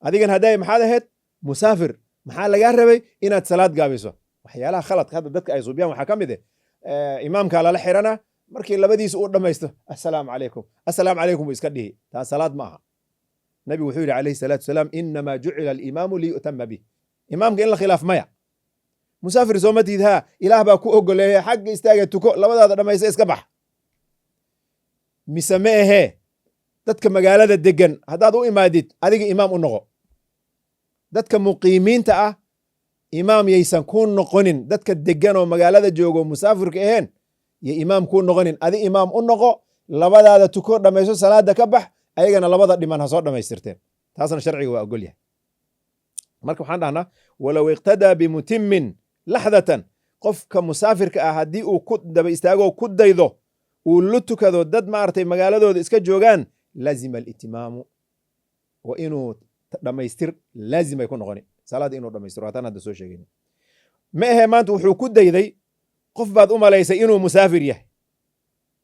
S1: adigan hadday maxaad ahayd musaafir, maxaa lagaa rabay inaad salaad gaabiso. waxyaalaha khaladka hadda dadka ay suubiyaan waxaa ka mid imaamkaa lala xirana, markii labadiisa uu dhammaysto assalaamu calaykum uu iska dhihi, taas salaad ma aha. nabigu wuxuu yidhi calayhi salaatu wasalaam, inamaa jucila alimaamu liyu'tama bih. imaamka in la khilaaf maya. musaafir soo ma tiid haa, ilaah baa ku ogoleeya, xagga istaaga tuko, labadaada dhammaysta iska bax. mise ma ahee dadka magaalada degan haddaad u imaadid adiga imaam u noqo. dadka muqiimiinta ah imaam yaysan kuu noqonin. dadka degan oo magaalada joogo musaafirka aheen yo imaam kuu noqonin. adi imaam u noqo, labadaada tuko, dhammayso, salaada ka bax, ayagana labada dhiman ha soo dhammaystirteen. taasna sharciga waa ogol yahay. marka waxaan dhahnaa walow iqtadaa bimutimin laxdatan, qofka musaafirka ah haddii uu ku daba istaagoo ku daydo, uu la tukado dad maaragtay magaaladooda iska joogaan, laazima alitimaamu, wa inuu dhammaystir laazim ay ku noqoni salaada inuu dhammaystiro. hataan hadda soo sheegin ma ahee maanta wuxuu ku dayday, qof baad u malaysay inuu musaafir yahay.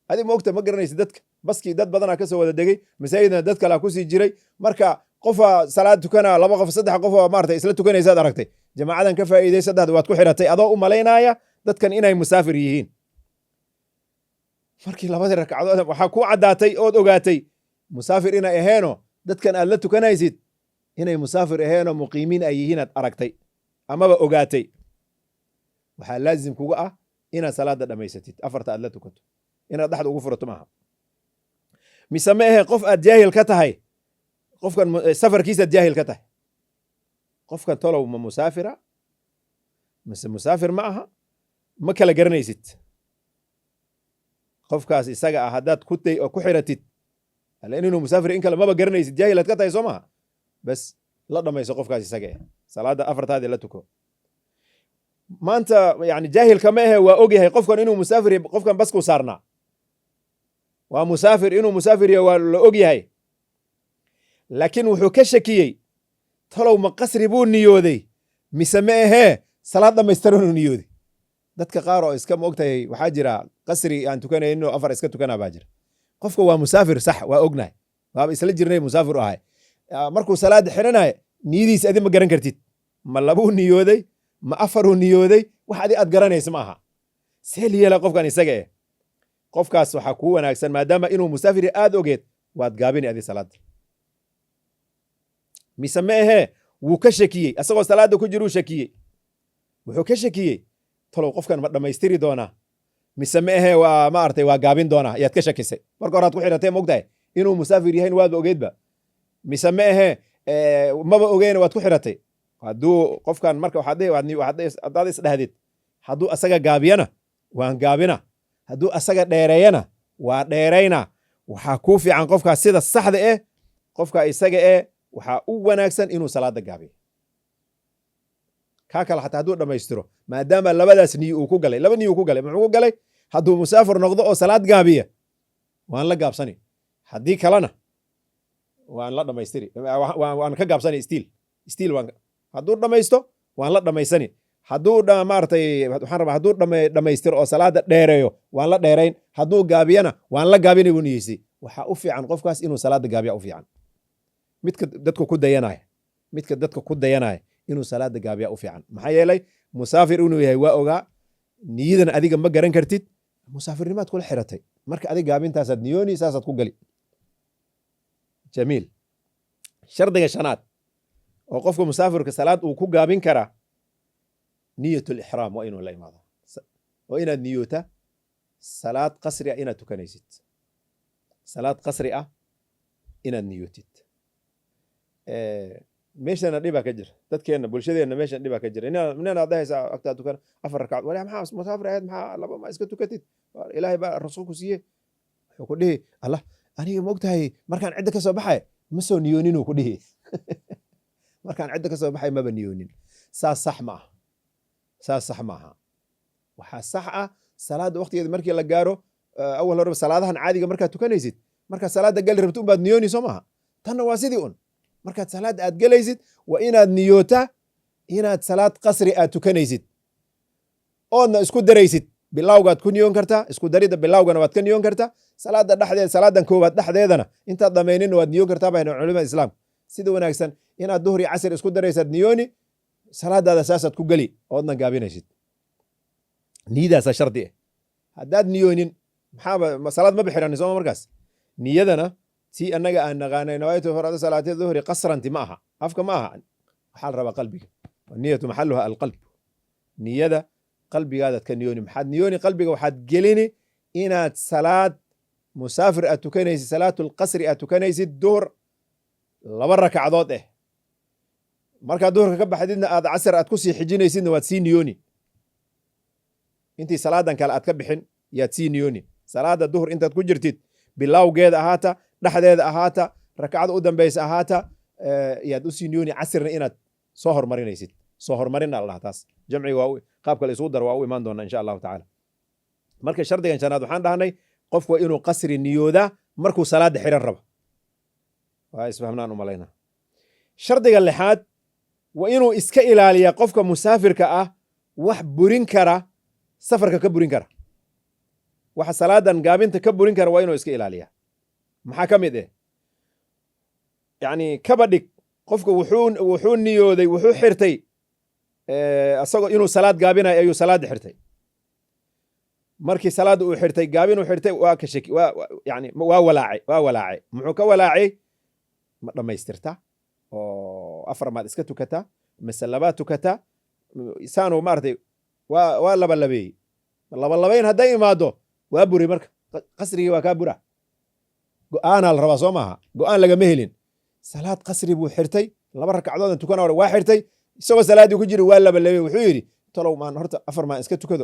S1: adig ma ogta, ma garanaysa dadka baskii dad badanaa ka soo wada degay, masaajidna dad kalaa kusii jiray. marka qofa salaad tukana, 2 qof 3 qof oo maaragtay isla tukanaysaad aragtay, jamaacadan ka faa'iiday, 3 waad ku xiratay adoo u malaynaya dadkan inay musaafir yihiin. markii 2 ragcadood waxaa ku caddaatay ood ogaatay musaafir inay aheeno, dadkan aad la tukanaysid inay musaafir aheenoo muqiimiin ay yihiin aad aragtay amaba ogaatay. waxaa laazim kuga ah inaad salaada dhammaysatid, 4 aad la tukato, inaad dhexda ugu furato maaha. mise ma ahee qof aad jaahil ka tahay, qofkan safarkiisaad jaahil ka tahay. qofkan tolow ma musaafira mise musaafir ma aha, ma kala garanaysid. qofkaas isaga ah haddaad ku xiratid, alin inuu musaafir in kale maba garanaysid, jaahilaad ka tahay soo maha, bas la dhammayso qofkaas isaga salaada 4taadii la tuko. maanta yani jaahilka ma ahe waa ogyahay qofkan inuu musaafir yahay, qofkan baskuu saarnaa waa musaafir, inuu musaafir yahay waa la ogyahay. laakiin wuxuu ka shakiyey, talow ma qasri buu niyooday mise ma ahee salaad dhammaystiranuu niyooday. dadka qaar oo iska maogtahay waxaa jira qasri aan tukanayno 4 iska tukanaa baa jira. qofka waa musaafir sax, waa ognahay, waaba isla jirnay musaafir u ahay. markuu salaada xiranaya niyadiisa adi ma garan kartid, ma 2 niyooday ma 4 niyooday, wax adi aad garanaysa ma aha. seel yeela qofkan isaga qofkaas waxaa kuu wanaagsan, maadaama inuu musaafir aad ogeed, waad gaabini adi salaada. mise ma ahee wuu ka shakiyey, asagoo salaada ku jiruu shakiyey, wuxuu ka shakiyey talow qofkan ma dhammaystiri doonaa mise ma ahee waa maaragtay waa gaabin doonaa, yaad ka shakisay. marka horaad ku xiratay mogtahay inuu musaafir yahayn waad ogeedba. mise ma ahee maba ogeyna waad ku xiratay. hadduu qofkan marka haddaad isdhahdid, hadduu asaga gaabiyana waan gaabina, hadduu asaga dheereeyana waa dheerayna. waxaa kuu fiican qofkaas sida saxda qofka isaga waxaa u wanaagsan inuu salaada gaabiyo. kaa kale xataa hadduu dhammaystiro, maadaama labadaas niyo uu ku galay, 2 niyo ku galay, muxuu ku galay? hadduu musaafir noqdo oo salaad gaabiya, waan la gaabsani. haddii kalena waan la dhammaystiri, waan ka gaabsani stiil hadduu dhammaysto waan la dhammaysani. hadduu maaragtay waxaan rabaa hadduu dhammaystiro oo salaada dheereeyo waan la dheerayn, hadduu gaabiyana waan la gaabinay buu niyeysay. waxaa u fiican qofkaas inuu salaada gaabiya u fiican. midka dadka ku dayanaya inuu salaada gaabiya u fiican. maxaa yeelay musaafir inuu yahay waa ogaa, niyadan adiga ma garan kartid, musaafirnimaad kula xiratay, marka adig gaabintaasaad niyooni, saasaad ku gali. jamiil. shardiga 5aad oo qofka musaafirka salaad uu ku gaabin karaa نية الإحرام وإنه لا يماضى وإن النيوتة صلاة قصرية إن تكنيست صلاة قصرية إن النيوتت meeshana dhibaa ka jira dadkeena bulshadeena meeshan dhibaa ka jira inaan adahaysa agtaa tukan 4 rakac wala maxaa musaafir ahayd maxaa laba ma iska tukatid ilaahay baa rasuulku siiye wuxuu ku dhihi allah aniga ma ogtahay markaan cidda ka soo baxay ma soo niyoonin uu ku dhihi markaan cidda ka soo baxay maba niyoonin saas sax maaha waxaa sax ah salaada waqtigeeda markii la gaaro awal hore salaadahan caadiga markaad tukanaysid markaad salaada gali rabto unbaad niyooni soo maaha tanna waa sidii un markaad salaad aad galaysid waa inaad niyoota inaad salaad qasri aad tukanaysid oodna isku daraysid bilawgaad ku niyoon kartaa isku darida bilawgana waad ka niyoon kartaa salaada dhexdeeda salaadan koowaad dhexdeedana intaad dhamaynin waad niyoon kartaa baa culimada islaamka sida wanaagsan inaad duhri casr isku daraysid niyooni salaadaada saasaad ku gali oodna gaabinaysid niyadaasa shardi ah haddaad niyoonin maxaa salaad ma bixiran soo markaas niyadana si annaga aan naqaanay nawaytu farada salaati dhuhri qasranti ma aha afka ma aha waxaa la rabaa qalbiga niyatu maxalluha alqalb niyada qalbigaadaad ka niyooni maxaad niyooni qalbiga waxaad gelini inaad salaad musaafir aad tukanaysid salaatu lqasri aad tukanaysid duhur 2 rakacdood markaad duhurka ka baxdidna aad casr aad ku sii xijinaysidna waad sii niyooni intii salaadan kale aad ka bixin yaad sii niyooni salaada duhur intaad ku jirtid bilawgeeda ahaata dhexdeeda ahaata rakacada u dambaysa ahaata yaad u sii niyooni casrna inaad soo hormarinaysid soo hormarin Allah taas jamciga waa qaabka la isugu dar waa u imaan doona insha Allah taala marka shardigan shanaad waxaan dhahnay qofku inuu qasri niyooda markuu salaada xiran rabo waa isfahamnaan u malayna shardiga lixaad waa inuu iska ilaaliya qofka musaafirka ah wax burin kara safarka ka burin kara waxa salaadan gaabinta ka burin kara waa inuu iska ilaaliya maxaa ka mid yani kaba dhig qofku wuxuu niyooday wuxuu xirtay asagoo inuu salaad gaabinayo ayuu salaada xirtay markii salaada uu xirtay gaabin uu xirtay waa ka shaki yani waa walaacay muxuu ka walaacay ma dhamaystirta oo 4 maad iska tukata mise 2 tukata saanu maartay waa laba-labayn hadday imaado waa buri marka qasrigii waa kaa bura go'aanaa la rabaa soo maaha go'aan lagama helin salaad qasri buu xirtay 2 rakacdood tukana waa xirtay isagoo salaadii ku jiri waa laba-labay wuxuu yidhi talow maan horta 4 maan iska tukado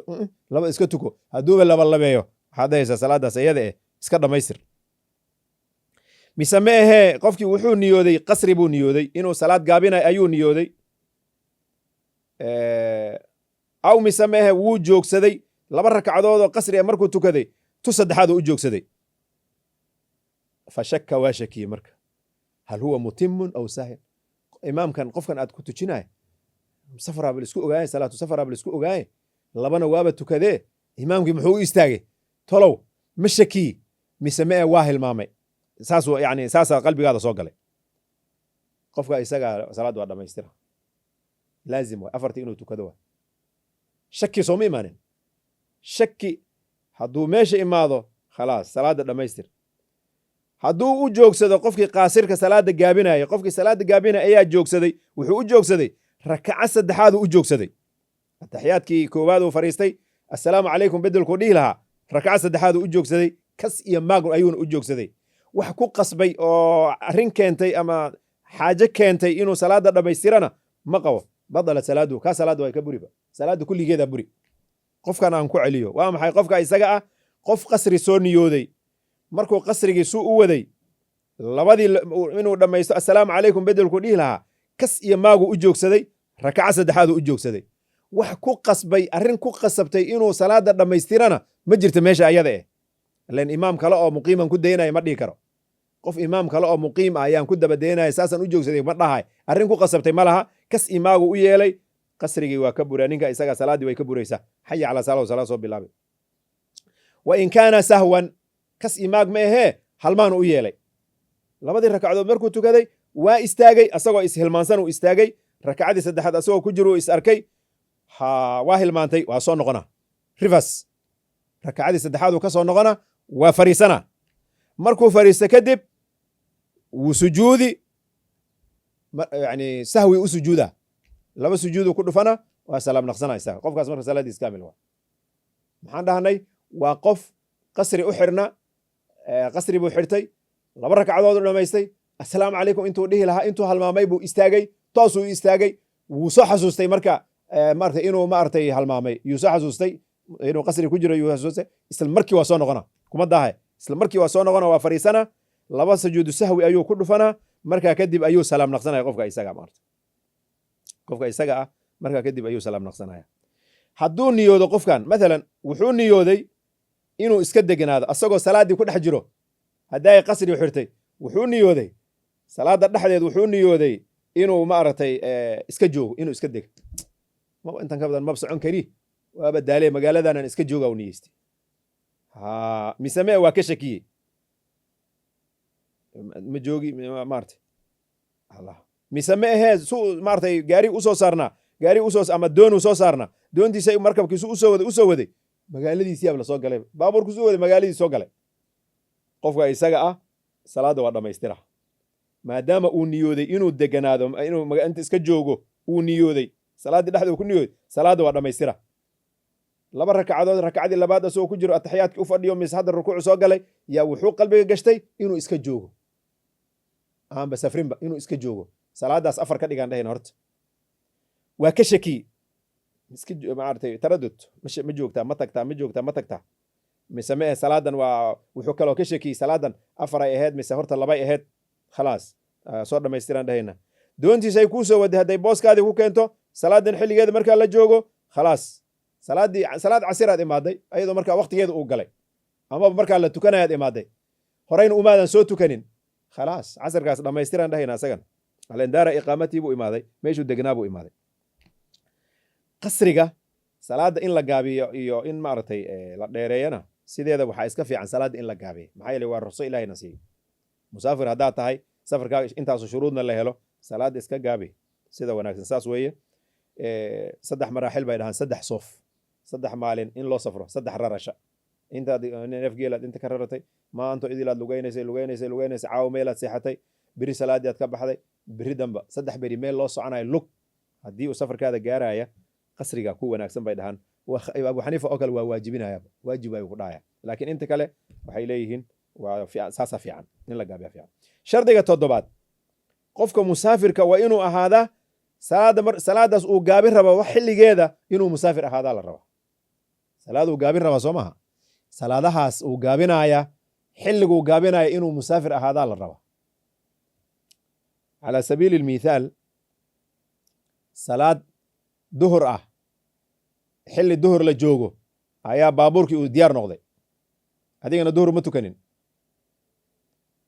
S1: 2 iska tuko hadduuba laba-labeeyo waxaad dahaysaa salaadaas iyada iska dhammaystir mise ma ahee qofkii wuxuu niyooday qasri buu niyooday inuu salaad gaabinay ayuu niyooday aw mise ma ahee wuu joogsaday 2 rakacdood oo qasri markuu tukaday tu saddexaad u joogsaday fashakka waa shakiye marka hal huwa mutimun aw sahil imaamkan qofkan aad ku tujinay safara bal isku ogaay salaatu safara bal isku ogaay labana waaba tukadee imaamkii muxuu u istaagay tolow ma shaki mise ma waa hilmaamay saas yani saasa qalbigaada soo galay qofka isaga salaad waa dhamaystira laazim waa afartii inuu tukado waa shaki soo ma imaanin shaki hadduu meesha imaado khalaas salaada dhamaystir hadduu u joogsado qofkii qaasirka salaada gaabinaya qofkii salaada gaabinaya ayaa joogsaday wuxuu u joogsaday rakaca saddexaad u joogsaday ataxiyaadkii koowaad uu fariistay assalaamu calaykum bedelku dhihi lahaa rakaca saddexaad u joogsaday kas iyo maagun ayuuna u joogsaday wax ku qasbay oo arrin keentay ama xaaje keentay inuu salaada dhamaystirana ma qabo badala salaadu ka salaadu way ka buriba salaadu kulligeeda buri qofkan aan ku celiyo waa maxay qofka isaga ah qof qasri soo niyooday markuu qasrigii suu u waday labadii inuu dhamaysto assalaamu calaykum bedelku dhihi lahaa kas iyo maagu u joogsaday rakaca saddexaad u joogsaday wax ku qasbay arrin ku qasabtay inuu salaada dhamaystirana ma jirto meesha ayada leen imaam kale oo muqiiman ku daynaya ma dhihi karo qof imaam kale oo muqiim ah ayaan ku daba daynaya saasan u joogsaday ma dhahay arrin ku qasabtay ma laha kas imaagu u yeelay qasrigii waa ka buraa ninka isaga salaadii way ka buraysaa xaya calaa salaa salaad soo bilaabay wa in kaana sahwan kas imaag ma ahee halmaan u yeelay labadii rakacdood markuu tukaday waa istaagay asagoo ishilmaansan uu istaagay rakacadii saddexaad asagoo ku jiro is arkay waa hilmaantay waa soo noqona rivers rakacadii saddexaad uu ka soo noqona waa fariisana markuu fariisto kadib wuu sujuudi yani sahwi u sujuuda laba sujuudu ku dhufana وسلام نقصنا إساق قف كاس مرة صلاة إسكامل هو محن هني وقف قصري أحرنا قصري بو حرتي لبرك عضو لما يستي السلام عليكم انتو ديه لها انتو هالمامي بو استاغي توسو استاغي وسو حسوستي مركا مارتي انو مارتي هالمامي يوسو حسوستي انو قصري كجيرو يو حسوستي اسل مركي waa soo noqona kuma dahay isla markii waa soo noqona waa fariisana laba sujuud sahwi ayuu ku dhufana marka kadib ayuu salaam naqsanaya qofka isaga maarta qofka isaga ah marka kadib ayuu salaam naqsanaya hadduu niyoodo qofkan مثلا wuxuu niyooday inuu iska deganaado asagoo salaadii ku dhex jiro haday qasri xirtay wuxuu niyooday salaada dhexdeed wuxuu niyooday inuu maartay iska joogo inuu iska deg ma intan ka badan ma socon kari waaba daalay magaaladan iska jooga u niyeystay misame waa ka shakiyey ma joogi maartay allah misame aheed suu maartay gaari u soo saarna gaari u soo ama doon u soo saarna doontiisa markabkiisu u soo waday magaaladiisii la soo galay baabuurku soo waday magaaladiisa soo galay qofka isaga ah salaada waa dhameystira maadaama uu niyooday inuu deganaado inuu inta iska joogo uu niyooday salaadii dhexdeeda ku niyooday salaada waa dhameystira laba rakacadood rakacadii labaad asoo ku jiro ataxiyaadkii u fadhiyo mis hadda rukuuc soo galay yaa wuxuu qalbiga gashtay inuu iska joogo aanba safrinba inuu iska joogo salaadaas afar ka dhigaan dhahayna horta waa ka shaki iska maartay taradud ma joogtaa ma tagtaa ma joogtaa ma tagtaa mise ma salaadan waa wuxuu kaloo ka shaki salaadan afar ay ahayd mise horta laba ay ahayd khalaas soo dhamaystiran dhahayna doontiisa ay ku soo waday haday booskaadii ku keento salaadan xilligeeda marka la joogo khalaas salaad casiraad imaaday ayadoo marka waqtigeeda uu galay ama marka la tukanayaad imaaday horeyna umaadan soo tukanin khalaas casirkaas dhamaystiran dhahayna asagan alendara iqaamatii buu imaaday meeshuu degnaa buu imaaday qasriga salaada in la gaabiyo iyo in maartay la dheereeyana sideeda waxa iska fiican salaada in la gaabiyo maxay yeelay waa ruqso ilaahay nasiib musaafir hadaa tahay safarka intaas shuruudna la helo salaada iska gaabi sida wanaagsan saas weeye saddex maraaxil bay dhahan saddex maalin in loo safro saddex rarasha inta neefgeelaad inta ka raratay maanto idilaad lugeynaysa caawo meelaad seexatay biri salaadii aad ka baxday biri damba saddex beri meel loo soconayo lug haddii uu safarkaada gaaraya qasriga ku wanaagsan bay dhahan abu xaniifa oo kale waa waajibinaya waajib ay ku dhahaya laakiin inta kale waxay leeyihiin waa saasa fiican in la gaabiya fiican shardiga toddobaad qofka musaafirka waa inuu ahaada salaadaas uu gaabin raba wax xilligeeda inuu musaafir ahaadaa la raba salaad uu gaabin raba soo maha salaadahaas uu gaabinaya xilliguu gaabinaya inuu musaafir ahaadaa la raba على سبيل المثال salaad duhur ah xilli duhur la joogo ayaa baabuurkii uu diyaar noqday adigana duhur ma tukanin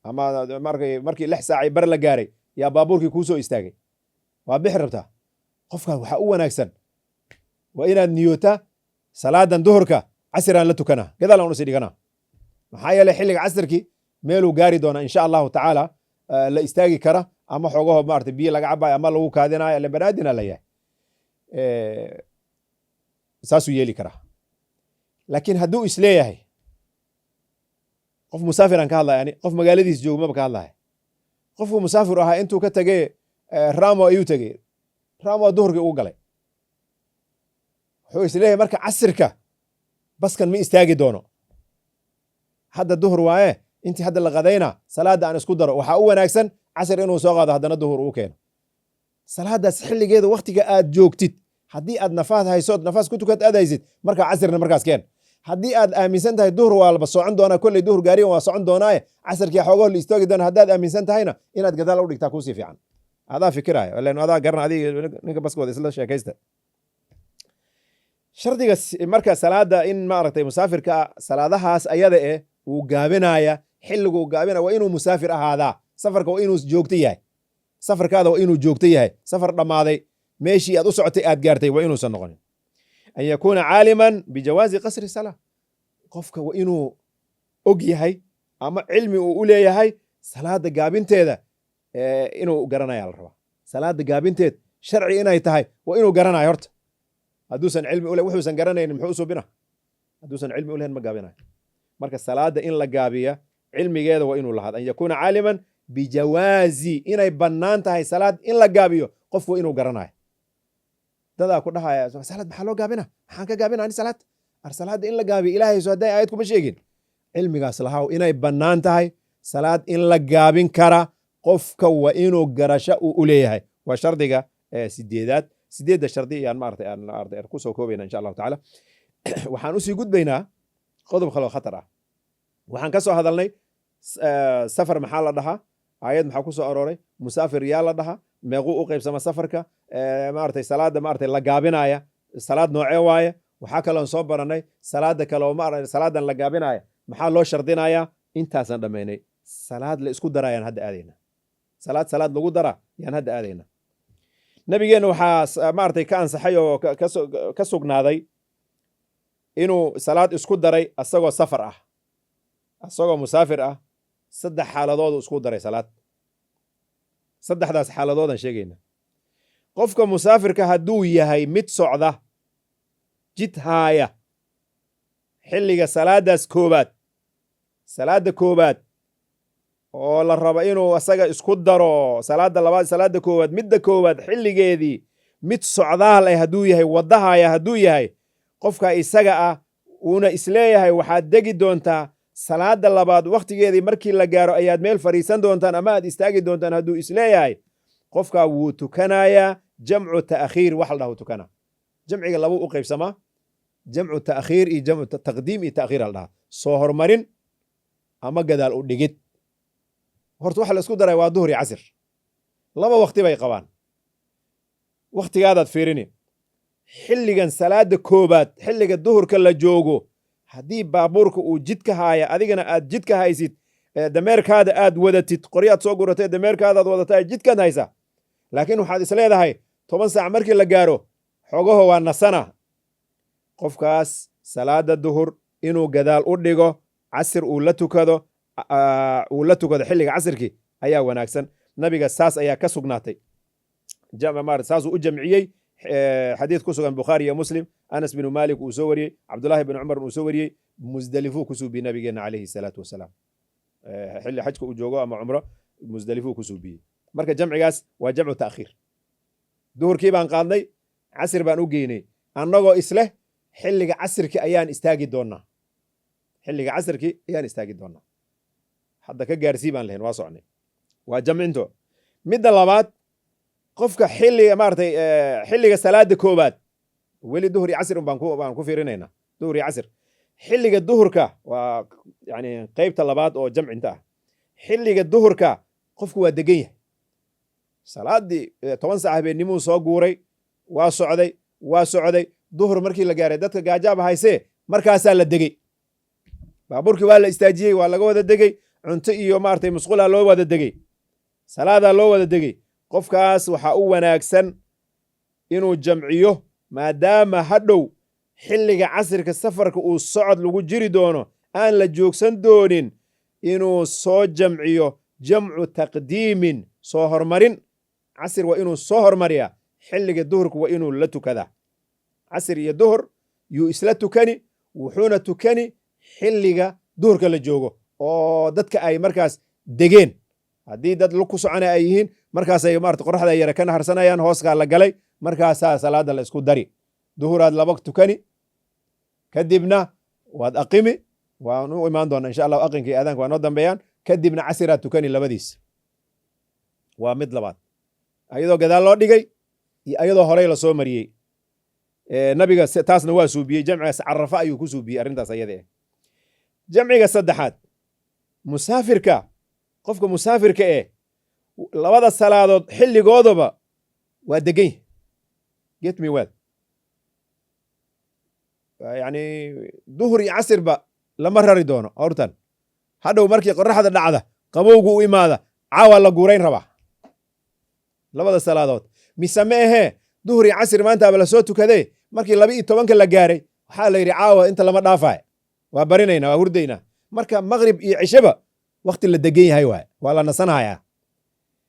S1: ama markii 6 saac bar la gaaray yaa baabuurkii kuu soo istaagay waa bixi rabtaa qofkan waxa u wanaagsan waa inaad niyootaa salaadan duhurka casiraan la tukana gadaal aan u sii dhigana maxaa yeelay xilliga casirkii meeluu gaari doona insha allahu tacaala la istaagi kara ama xogaho maartay biyo laga cabayo ama lagu kaadinayo la banaadina la yahay saasuu yeeli karaa laakiin hadduu isleeyahay qof musaafiran ka hadlaya yani qof magaaladiis joogo maba ka hadlaya qofku musaafir ahaa intuu ka tegey ramo ayuu tegey ramo duhurkii ugu galay wuxuu isleeyahay marka casirka baskan ma istaagi doono hadda duhur waaye intii hadda la qadayna salaada aan isku daro waxaa u wanaagsan casir inuu soo qaado haddana duhur uu keeno salaadaas xilligeeda waqtiga aad joogtid haddii aad nafaas haysood nafaas ku tukad aad haysid markaa casirna markaas keen haddii aad aaminsan tahay duhur waa laba socon doonaa kolley duhur gaariyan waa socon doonaaye casirkii xoogoo la istoogi doona haddaad aaminsan tahayna inaad gadaal u dhigtaa kuusii fiican adaa fikiraya ilan adaa garan adiga ninka baskooda isla sheekaysta shardiga marka salaada in maaragtay musaafirka salaadahaas ayada uu gaabinaya xilliguu gaabinaya waa inuu musaafir ahaadaa safarka waa inuu joogto yahay safarkaada waa inuu joogto yahay safar dhammaaday meeshii aad u socotay aad gaartay waa inuusan noqonin an yakuuna caaliman bijawaazi qasri salaa qofka waa inuu og yahay ama cilmi uu u leeyahay salaada gaabinteeda inuu garanaya la rabaa salaada gaabinteed sharci inay tahay waa inuu garanayo horta hadduusan cilmi ule wuxuusan garanaynin muxuu usubina hadduusan cilmi ulehen ma gaabinayo marka salaada in la gaabiya cilmigeeda waa inuu lahaad an yakuuna caaliman bijawaazi inay bannaan tahay salaad in la gaabiyo qof waa inuu garanayo dadaa ku dhahaya salaad maxaa loo gaabina maxaan ka gaabina ani salaad salaada in la gaabiyo ilaahay soo hadday aayad kuma sheegin cilmigaas lahaw inay bannaan tahay salaad in la gaabin kara qofka waa inuu garasho uu u leeyahay waa shardiga sideedda shardi ayaan maaragtay ku soo koobayna insha allahu tacaala waxaan usii gudbaynaa qodob kaloo khatar ah waxaan ka soo hadalnay safar maxaa la dhahaa aayad maxaa ku soo arooray musaafir yaa la dhahaa meequu u qaybsama safarka maaragtay salaada maaragtay la gaabinaya salaad noocee waaye waxaa kaloon soo baranay salaada kale oo maaragtay salaadan la gaabinaya maxaa loo shardinayaa intaasaan dhammaynay salaad la isku darayaan hadda aadayna salaad lagu dara yaan hadda aadayna nabigeenna waxaa maaragtay ka ansaxay oo ka sugnaaday inuu salaad isku daray asagoo safar ah asagoo musaafir ah 3 xaaladood isku daray salaad saddexdaas xaaladoodan sheegayna qofka musaafirka hadduu yahay mid socda jid haaya xilliga salaada koobaad oo la rabo inuu asaga isku daro salaada koowaad midda koowaad xilligeedii mid socdaal ah hadduu yahay wadahaya hadduu yahay qofka isaga ah uuna isleeyahay waxaad degi doontaa salaada labaad wakhtigeedii markii la gaaro ayaad meel fadhiisan doontaan ama aad istaagi doontaan hadduu isleeyahay qofkaa wuu tukanayaa jamcu ta'khiir wax la dhaho tukana jamciga laba u qaybsamaa jamcu ta'khiir iyo jamcu taqdiim iyo ta'khiir la dhahaa soo hormarin ama gadaal u dhigid horta waxa la isku daray waa duhur iyo casir laba waqti bay qabaan waqtigaadaad fiirini xilligan salaada koobaad xilliga duhurka la joogo haddii baabuurka uu jidka haaya adigana aad jidka haysid dameerkaada aad wadatid qoryaad soo guratay dameerkaadaad wadataa jidkaad haysa laakiin waxaad is leedahay 10 saac markii la gaaro xogaho waa nasana qofkaas salaada duhur inuu gadaal u dhigo casir uu la tukado xilliga casirkii ayaa wanaagsan nabiga saas ayaa ka sugnaatay saasuu u jamciyey xadiid ku sugan bukhaari iyo muslim anas binu malik uu soo wariyey cabdullaahi bin cumar uu soo wariyey musdelifuu ku suubiyey nabigeena calayhi salaatu wasalaam xilli xajka uu joogo ama cumro musdelifuu ku suubiyey marka jamcigaas waa jamcu ta'khiir duhurkii baan qaadnay casir baan u geynay annagoo isleh xilliga casirkii ayaan istaagi doonaa hadda ka gaarsii baan lahayn waa socnay waa jamcinto midda labaad qofka xilliga salaada koobaad weli duhur iyo casir baan ku fiirinaynaa duhur iyo casir xilliga duhurka waa yani qaybta labaad oo jamcinta ah xilliga duhurka qofku waa degan yahay salaadii 10 saac habeenimuu soo guuray waa socday duhur markii la gaaray dadka gaajaaba haysee markaasaa la degey baabuurkii waa la istaajiyey waa laga wada degey cunto iyo maaragtay musqulaa loo wada degey salaadaa loo wada degey qofkaas waxaa u wanaagsan inuu jamciyo maadaama hadhow xilliga casirka safarka uu socod lagu jiri doono aan la joogsan doonin inuu soo jamciyo jamcu taqdiimin soo hormarin casir waa inuu soo hormariyaa xilliga duhurka waa inuu la tukadaa casir iyo duhur yuu isla tukani wuxuuna tukani xilliga duhurka la joogo oo dadka ay markaas degeen haddii dad ku socona ay yihiin markaasay maarata qoraxda yara ka naharsanayaan hooskaa la galay markaasaa salaada la isku dari duhuraad laba tukani kadibna waad aqimi waan u imaan doona insha allahu aqinka iyo aadaanka waa noo dambeeyaan kadibna casiraad tukani labadiis waa mid labaad ayadoo gadaal loo dhigay iyo ayadoo horey lasoo mariyey nabiga taasna waa suubiyey jamcigaas carafa ayuu ku suubiyey arrintaas ayada jamciga saddexaad qofka musaafirka labada salaadood xilligoodaba waa degan yahay get me well yani duhur iyo casirba lama rari doono hortan hadhow markii qoraxda dhacda qabowgu u imaada caawa la guurayn rabaa labada salaadood mise ma ahee duhur iyo casir maantaaba lasoo tukadee markii 12 la gaaray waxaa la yidhi caawa inta lama dhaafay waa barinayna waa hurdaynaa marka maqrib iyo cishaba wakti la degan yahay waay waa la nasanhayaa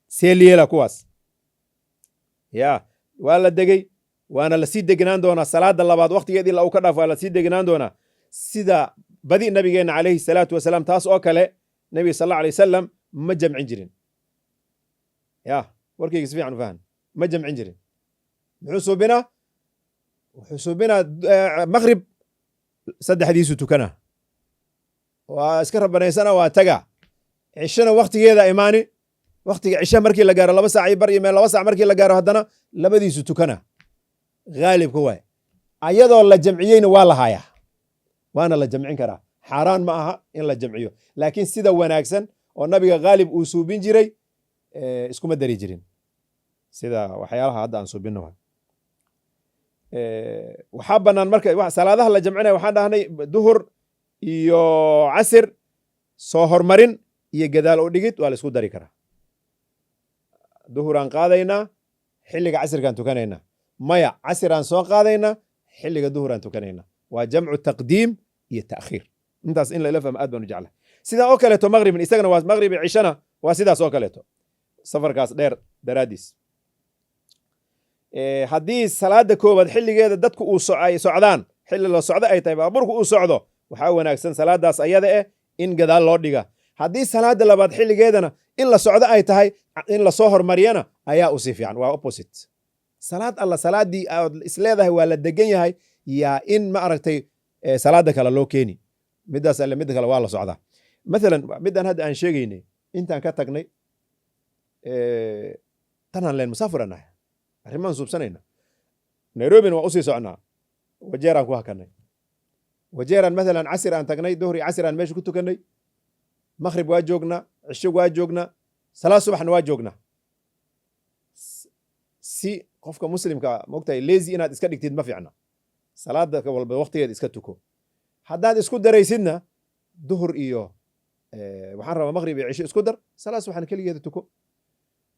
S1: seeliyeela kuwaas waa la degey waana lasii degnaan doonaa salaada labaad waktigeedii la uu ka dhaaf waa lasii degnaan doonaa sida badi nabigeena calayhi salaatu wasalaam taas oo kale nebiga sal alla alay wasalam ma jamcin jirin warkayga si fiican u fahan ma jamcin jirin muxuu suubinaa wuxuu suubinaa maqrib saddexdiisu tukana waa iska rabanaysana waa taga cishana waktigeeda imaani waktiga cisha markii la gaaro 2 saac iyo bar iyo 2 saac markii la gaaro haddana labadiisu tukana gaalibka waay ayadoo la jamciyeyna waa la hayaa waana la jamcin karaa xaaraan ma aha in la jamciyo laakiin sida wanaagsan oo nabiga gaalib uu suubin jiray iskuma dari jirin sida waxyaalaha hadda aan suubinno waxaa bannaan marka salaadaha la jamcinaya waxaan dhahnay duhur iyo casir soo hormarin iyo gadaal u dhigid waa la isku dari karaa duhuraan qaadaynaa xilliga casirkaan tukanaynaa maya casiraan soo qaadaynaa xilliga duhuraan tukanaynaa waa jamcu taqdiim iyo ta'khiir intaas in la fahmo aad baan u jeclahay sidaa oo kaleeto maqribin isagana waa maqribi cishana waa sidaas oo kaleeto safarkaas dheer daraadiis haddii salaada koowaad xilligeeda dadku ay socdaan xilli la socdo ay tahay baaburku uu socdo waxaa wanaagsan salaadaas ayada in gadaal loo dhiga haddii salaada labaad xilligeedana in la socdo ay tahay in lasoo hormariyana ayaa u sii fiican waa opposite salaad alla salaadii aad isleedahay waa la degan yahay yaa in ma aragtay salaada kale loo keeni midaas alle midda kale waa la socdaa mathalan midaan hadda aan sheegaynay intaan ka tagnay tanaan leen musaafir nahay arrimaan suubsanayna nairobina waa usii socnaa wajeeraan ku hakanay wajeeraan mathalan casir aan tagnay duhri casir aan meesha ku tukanay maqrib waa joognaa cisho waa joognaa salaad subaxna waa joognaa si qofka muslimka moogtahay lazy inaad iska dhigtid ma fiicna salaada walba waqtigeeda iska tuko haddaad isku daraysidna duhur iyo waxaan rabaa maqrib iyo cisho isku dar salaad subaxna keligeeda tuko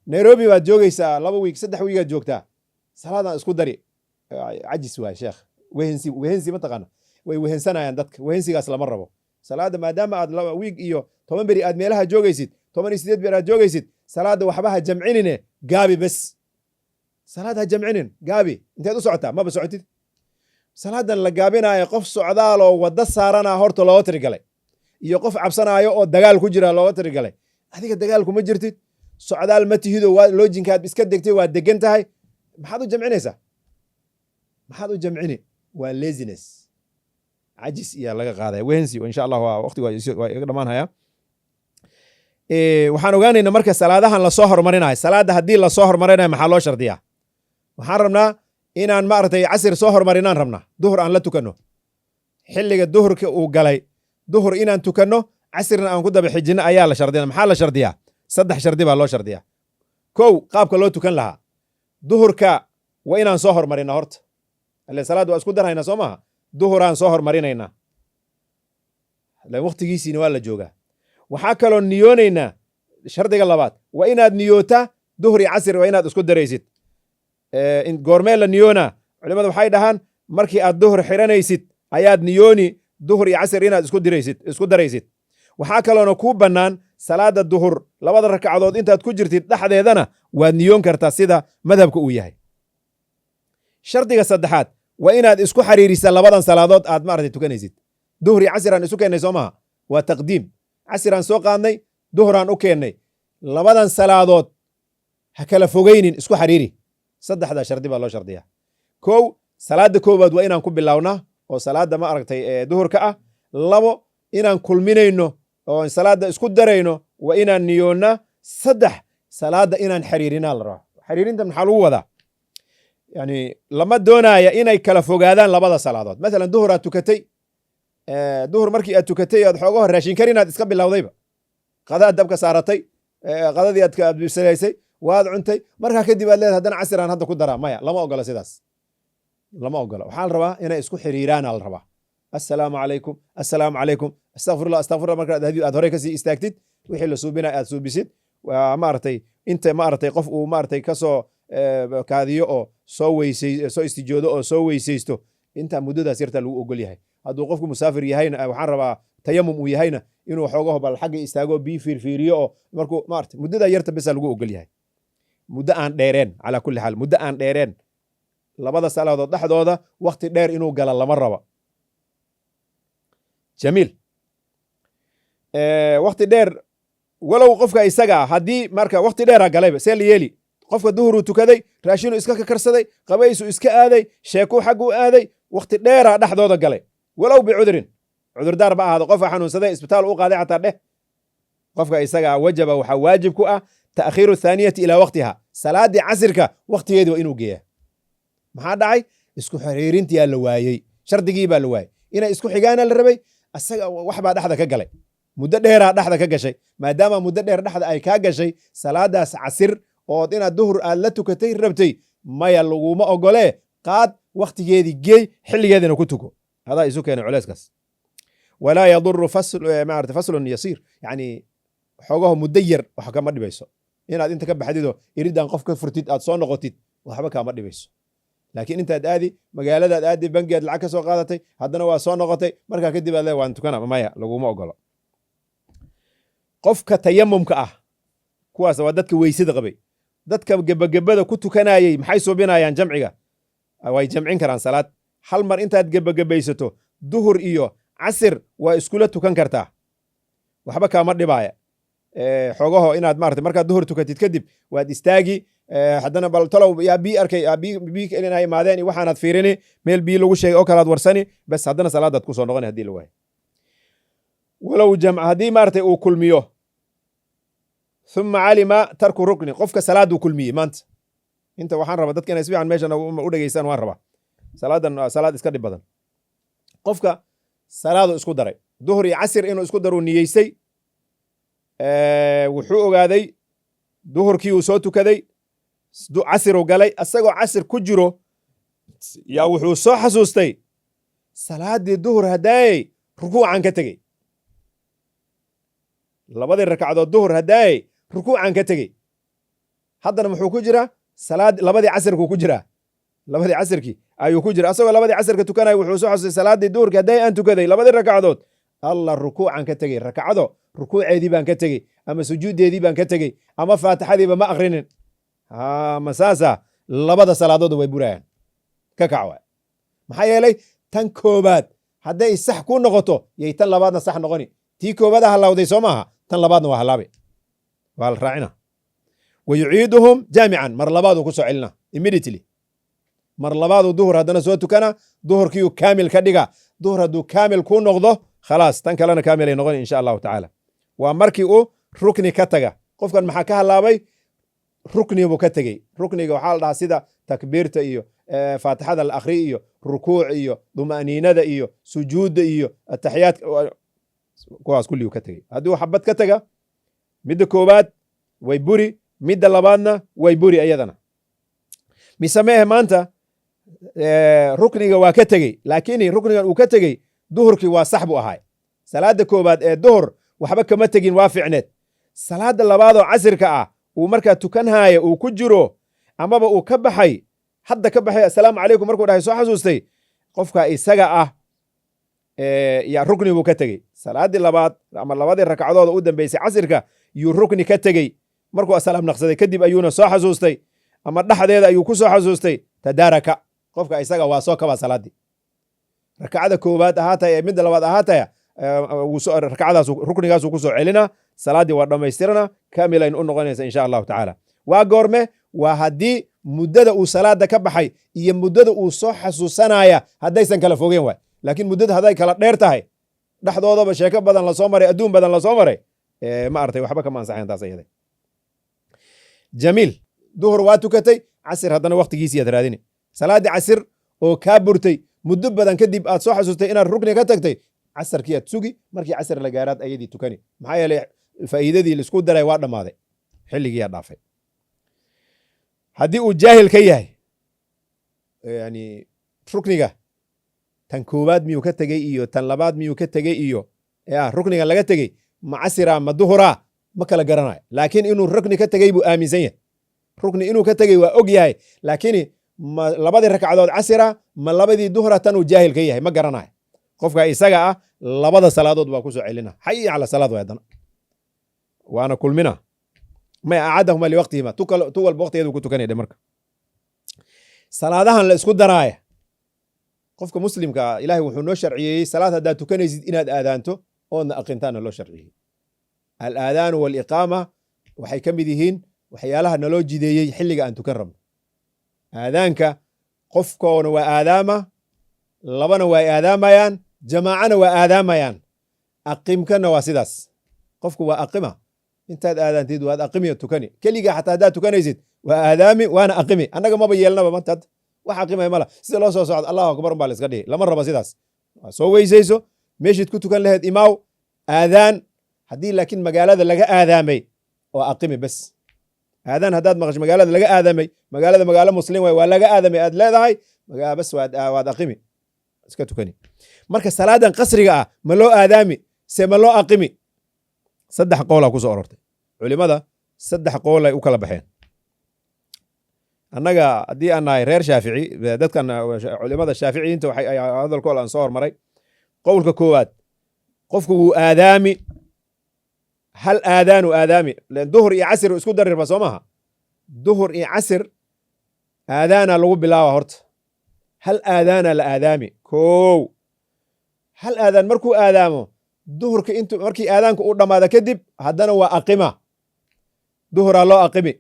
S1: nairobi baad joogaysaa 2 wiig 3 wiigaad joogtaa salaadaan isku dari cajis waay sheekh wehensi ma taqaana way wehensanayaan dadka wehensigaas lama rabo salaada maadaama aad 2 wiig iyo 10 beri aad meelaha joogaysid 18 beri aad joogaysid salaada waxba ha jamcinine gaabi bas salaad ha jamcinin gaabi inteed u socotaa maba socotid salaadan la gaabinaayo qof socdaaloo wadda saaranaa horta looga tirigalay iyo qof cabsanaayo oo dagaal ku jira looga tirigalay adiga dagaal kuma jirtid socdaal ma tihido waa loojinkaad iska degtay waa degan tahay maxaad u jamcinaysaa maxaad u jamcini waa laziness cajis iyo laga qaadaya wehensi insha allah waa waqtigu waa iga dhamaanaya waxaan ogaanaynaa marka salaadahan lasoo hormarinayo salaada haddii lasoo hormarinayo maxaa loo shardiyaa waxaan rabnaa inaan maaragtay casir soo hormarinaan rabnaa duhur aan la tukanno xilliga duhurka uu galay duhur inaan tukanno casirna aan ku daba xijinno ayaa la shardina maxaa la shardiyaa 3 shardi baa loo shardiyaa 1 qaabka loo tukan lahaa duhurka waa inaan soo hormarina horta alle salaad waa isku darhaynaa soo maaha duhuraan soo hormarinaynaa waqtigiisiina waa la joogaa waxaa kaloo niyoonaynaa shardiga labaad waa inaad niyootaa duhur iyo casir waa inaad isku daraysid goormee la niyoonaa culimadu waxay dhahaan markii aad duhur xiranaysid ayaad niyooni duhur iyo casir inaad isku daraysid waxaa kaloona kuu bannaan salaada duhur 2 ragcadood intaad ku jirtid dhexdeedana waad niyoon kartaa sida madhabka uu yahay shardiga saddexaad waa inaad isku xariirisaa labadan salaadood aad maaragtay tukanaysid duhur iyo casir aan isu keennay soo maha waa taqdiim casir aan soo qaadnay duhuraan u keennay labadan salaadood ha kala fogaynin isku xariiri 3 shardi baa loo shardiyaa 1 salaada koowaad waa inaan ku bilownaa oo salaada ma aragtay duhurka ah 2 inaan kulminayno oo salaada isku darayno waa inaan niyoonnaa 3 salaada inaan xariirinaa la rabo xariirinta maxaa lagu wadaa yani lama doonaya inay kala fogaadaan labada salaadood mathalan duhur aad tukatay duhur markii aad tukatay aad xoogaho raashin kar inaad iska bilowdayba qadaad dabka saaratay qadadii aad bisalaysay waad cuntay markaa kadib aad leedahay haddana casiraan hadda ku daraa maya lama ogola sidaas lama ogola waxaa la rabaa inay isku xiriiraana la rabaa assalaamu calaykum astaqfirullah marka aad horey kasii istaagtid wixii la suubinaya aad suubisid maaragtay inta maaragtay qof uu maaragtay kasoo kaadiyo oo soo istijoodo oo soo weysaysto intaa muddadaas yartaa lagu ogol yahay hadduu qofku musaafir yahayna waxaan rabaa tayamum uu yahayna inuu xoogaho bal xagga istaago bii fiirfiiriyo oo markuu maaragtay muddadaa yarta besa lagu ogol yahay muddo aan dheereen calaa kulli xaal muddo aan dheereen labada salaadood dhexdooda wakti dheer inuu gala lama rabo jamiil wakti dheer walow qofka isaga haddii marka wakti dheera galayba see la yeeli qofka duhuruu tukaday raashinuu iska kakarsaday qabaysuu iska aaday sheekuu xagguu aaday wakhti dheeraa dhexdooda galay walow bicudrin cudurdaar ba ahaado qofka xanuunsaday isbitaal u qaaday xataa dheh qofka isagaa wajaba waxaa waajib ku ah ta'khiiru thaaniyati ilaa waqtiha salaaddii casirka wakhtigeedii waa inuu geeyaa maxaa dhacay isku xiriirintiyaa la waayey shardigii baa la waayey inay isku xigaana la rabay asaga wax baa dhexda ka galay muddo dheeraa dhexda ka gashay maadaama muddo dheer dhexda ay kaa gashay salaadaas casir ood inaad duhur aad la tukatay rabtay maya laguma ogolee qaad wakhtigeedii geey xilligeedina ku tuko hadaa isu keenay culeyskaas walaa yaduru faslun yasiir yani xoogaho muddo yar wax kama dhibayso inaad inta ka baxdido iridan qof ka furtid aad soo noqotid waxba kaama dhibayso laakiin intaad aadi magaaladaad aadi bangiaad lacag ka soo qaadatay haddana waa soo noqotay markaa kadib aad le waan tukana maya laguma ogolo qofka tayamumka ah kuwaas waa dadka weysada qabay dadka gebagabada ku tukanayay maxay suubinayaan jamciga way jamcin karaan salaad hal mar intaad gebagabaysato duhur iyo casir waa iskula tukan kartaa waxba kaama dhibaaya xogaho inaad maarata markaad duhur tukatid kadib waad istaagi haddana bal talow yaa bii arkay bii inay imaadeen waxaanaad fiirini meel bii lagu sheegay oo kalaad warsani bas haddana salaadaad ku soo noqoni haddii la waayo walow jamc haddii maarata uu kulmiyo uma calima tarku rukni qofka salaaduu kulmiyey maanta inta waxaan rabaa dadka inay si fiican meeshan u dhegeystaan waan rabaa salaadan salaad iska dhib badan qofka salaadu isku daray duhur iyo casir inuu isku daruu niyeysay wuxuu ogaaday duhurkii uu soo tukaday casiruu galay asagoo casir ku jiro yaa wuxuu soo xasuustay salaaddii duhur haddaayey rukuucan ka tegey labadii rakcadood duhur haddaayey rukuucan ka tegey haddana muxuu ku jiraa labadii casirkuu ku jiraa labadii casirkii ayuu ku jira asagoo labadii casirka tukanaya wuxuu soo xasuustay salaaddii duhurkii haddaay aan tukaday labadii rakcadood allah rukuucan ka tegey rakcado rukuuceedii baan ka tegey ama sujuuddeedii baan ka tegey ama faatixadiiba ma akrinin ma saasa labada salaadood way burayaan ka kac waay maxaa yeelay tan koobaad hadday sax ku noqoto yay tan labaadna sax noqoni tii koobaada halawday soo maaha tan labaadna waa halaabe waa la raacina wa yuciiduhum jaamican mar labaaduu ku soo celina immediately mar labaaduu duhur haddana soo tukana duhurkiiuu kaamil ka dhiga duhur hadduu kaamil ku noqdo khalaas tan kalena kaamil ay noqoni insha allahu tacaala waa markii uu rukni ka taga qofkan maxaa ka halaabay rukni buu ka tegey rukniga waxaa la dhahaa sida takbiirta iyo faatixada la akhri iyo rukuuc iyo duma'niinada iyo sujuudda iyo ataxiyaad kuwaas kulliguu ka tegey hadduu xabad ka taga midda koobaad way buri midda labaadna way buri ayadana mise meehe maanta rukniga waa ka tegey laakiin ruknigan uu ka tegey duhurkii waa sax buu ahaay salaada koobaad ee duhur waxba kama tegin waa ficneed salaada labaadoo casirka ah uu markaa tukanhaaya uu ku jiro amaba uu ka baxay hadda ka baxay assalaamu calaykum markuu dhahay soo xasuustay qofka isaga ah yaa rukni buu ka tegey salaaddii labaad ama labadii rakcadooda u dambeysay casirka yuu rukni ka tegey markuu asalaam naqsaday kadib ayuuna soo xasuustay ama dhexdeeda ayuu ku soo xasuustay tadaaraka qofka isaga waa soo kabaa salaaddii rakcada koobaad ahaataya ee midda labaad ahaataya rakcadaas ruknigaasuu ku soo celina salaaddii waa dhammaystirana kaamilayn u noqonaysa insha allahu tacaala waa goorme waa haddii muddada uu salaada ka baxay iyo muddada uu soo xasuusanaya haddaysan kala fogeen waay laakiin muddada hadday kala dheer tahay dhexdoodaba sheeko badan lasoo maray adduun badan lasoo maray ma artay waxba kama ansaxayn taas ayada jamiil duhur waa tukatay casir haddana waktigiisii aad raadini salaaddii casir oo kaa burtay muddo badan kadib aad soo xasuustay inaad rukni ka tagtay casarkii aad sugi markii casir la gaaraad ayadii tukani maxaa yeelay faa'iidadii laisku daray waa dhammaaday xilligiiyaa dhaafay haddii uu jaahil ka yahay yani rukniga tan koowaad miyuu ka tegey iyo tan labaad miyuu ka tegey iyo ruknigan laga tegey ma casira ma duhura ma kala garanayo laakiin inuu rukni ka tegey buu aaminsan yahay rukni inuu ka tegey waa og yahay laakiin ma labadii rakcadood casira ma labadii duhra tan uu jaahil ka yahay ma garanayo qofka isaga ah labada salaadood baa ku soo celina xayi cala salaad way haddana waana kulmina may acadahuma liwaqtihima tu walba waqtigeedu ku tukanaya marka salaadahan la isku daraaya qofka muslimka ilaahay wuxuu noo sharciyeeyey salaad haddaad tukanaysid inaad aadaanto oodna aqintaana loo sharciyey alaadaanu waliqaama waxay ka mid yihiin waxyaalaha naloo jideeyey xilliga aan tukan rabno. aadaanka qofkoona waa aadaama, labana waa aadaamayaan, jamaacana waa aadaamayaan. aqimkana waa sidaas, qofku waa aqima. intaad aadaantid waad aqimiyo tukani, keliga xataa haddaad tukanaysid waa aadaami waana aqimi. annaga maba yeelnaba mantad wax aqimay mala, sida loo soo socdo allahu akbar baa la iska dhihi, lama raba sidaas. waa soo weysayso, meeshiid ku tukan lahayd imaaw, aadaan. haddii laakiin magaalada laga aadaamay waa aqimi bes. aadaan haddaad maqasho magaalada laga aadamay, magaalada magaalo muslim waay, waa laga aadamay aad leedahay, bas waad aqimi, iska tukani. marka salaadan qasriga ah ma loo aadaami se ma loo aqimi? 3 qoolaa ku soo orortay culimada, 3 qool ay u kala baxeen. annaga haddii aan nahay reer shaafici, dadkan culimada shaaficiyiinta waxay hadalkool aan soo hormaray. qowlka koowaad, qofku wuu aadaami, hal aadaanu aadaami. duhur iyo casir isku darirba soo maha. duhur iyo casir aadaana lagu bilaaba horta, hal aadaana la aadaami. kow, hal aadaan markuu aadaamo, duhurka markii aadaanku u dhammaada kadib haddana waa aqima, duhuraa loo aqimi.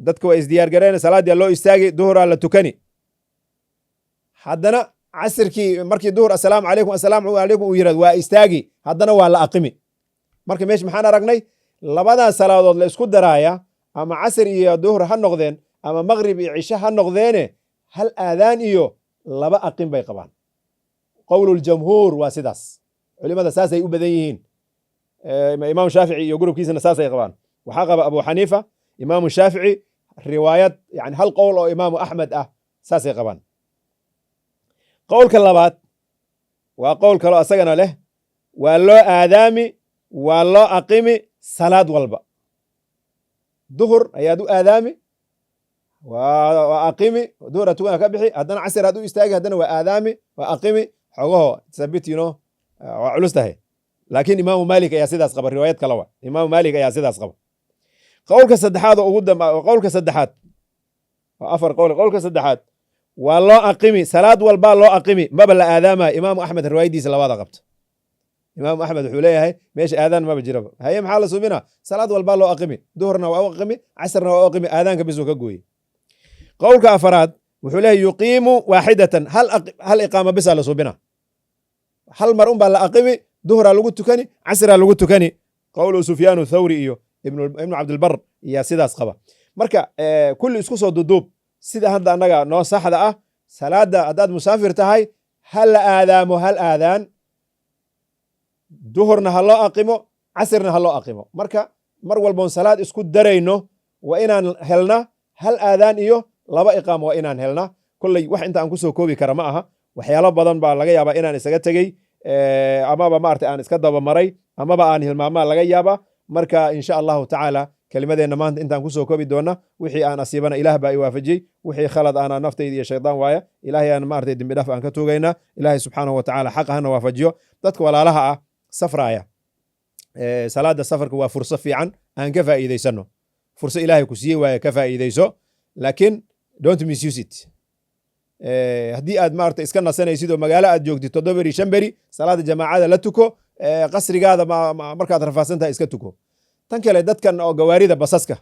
S1: dadka waa isdiyaar gareen, salaaddii loo istaagi, duhuraa la tukani. haddana casirkii markii duhur assalaamu calaykum uu yirahdo waa istaagi, haddana waa la aqimi. marka meesha maxaan aragnay? labadan salaadood la isku daraaya, ama casir iyo duhur ha noqdeen, ama maqrib iyo cishe ha noqdeene, hal aadaan iyo 2 aqim bay qabaan. qowluljamhuur waa sidaas, culimada saasay u badan yihiin. imaam shaafici iyo gurubkiisana saasay qabaan. waxaa qaba abu xaniifa, imaamu shaafici, riwaayad yani hal qowl oo imaamu axmed ah, saasay qabaan. qowlka labaad waa qowl kaloo asagana leh, waa loo aadaami, waa loo aqimi salaad walba. duhur ayaad u aadaami, waa aqimi, duhur tukana ka bixi, haddana casir aad u istaagi, haddana waa aadaami, waa aqimi. xogaho sabit waa culus tahay, laakiin imaamu maalik ayaa sidaas qaba. riwaayad kale waa imaamu maalik ayaa sidaas qaba. qowlka saddexaad oo qowlka saddexaad waa 4 qowl. qowlka saddexaad waa loo aqimi, salaad walbaa loo aqimi, maba la aadaamaya. imaamu axmed riwaayadiisa labaada qabta. imaamu axmed wuxuu leeyahay meesha aadaan maba jiraba. haye maxaa la subina? salaad walbaa loo aqimi, duhurna waa u aqimi, casrna waa u aqimi, aadaanka bisuu ka gooye. qowlka afaraad wuxuu leeyahay yuqiimu waaxidatan, hal iqaama bisaa la subina. hal mar unbaa la aqimi, duhraa lagu tukani, casraa lagu tukani. qowlu sufyaanu thawri iyo ibnu cabdilbar iyo sidaas qaba. marka kulli isku soo duduub, sida hadda annaga noo saxda ah, salaada haddaad musaafir tahay, hal la aadaamo, hal aadaan, duhurna ha loo aqimo, casirna ha loo aqimo. marka mar walboon salaad isku darayno waa inaan helna hal aadaan iyo 2 iqaam, waa inaan helna. kolley wax inta aan kusoo koobi kara ma aha, waxyaalo badan baa laga yaabaa inaan isaga tegey, amaba maarata aan iska dabamaray, amaba aan hilmaamaa laga yaaba. marka insha allahu tacaala kelimadeenna maanta intaan kusoo koobi doona. wixii aan asiibana ilaah baa i waafajiyey, wixii khalad aana naftayda iyo shaydaan waaya, ilaahay aan maarata dembi dhaaf aan ka tuugaynaa. ilaahay subxaanahu wa tacaala xaqa hana waafajiyo. dadka walaalaha ah safraaya, salaada safarka waa furso fiican, aan ka faa'iidaysano. furso ilaahay ku siiyey waaya, ka faa'iidayso, laakiin don't misuse it. haddii aad maarata iska nasanaysid oo magaalo aad joogtid 7 beri 5 beri, salaada jamaacada la tuko, qasrigaada markaad rafaadsan tahay iska tuko. tan kale dadkan oo gawaarida basaska,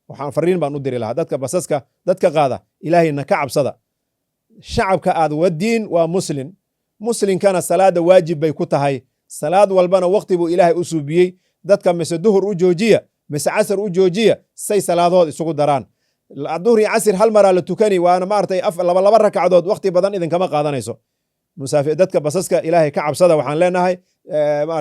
S1: waxaan fariin baan u diri lahaa dadka basaska dadka qaada, ilaahayna ka cabsada. shacabka aad wadiin waa muslinkana salaada waajib bay ku tahay. salaad walbana waqti buu ilaahay u suubiyey. dadka mise duhur u joojiya, mise casr u joojiya, say salaadood isugu daraan. duhur iyo casir hal maraa la tukani, waana maartay 2 rakcadood, waqti badan idinkama qaadanayso. dadka basaska ilaahay ka cabsada, waxaan leenahay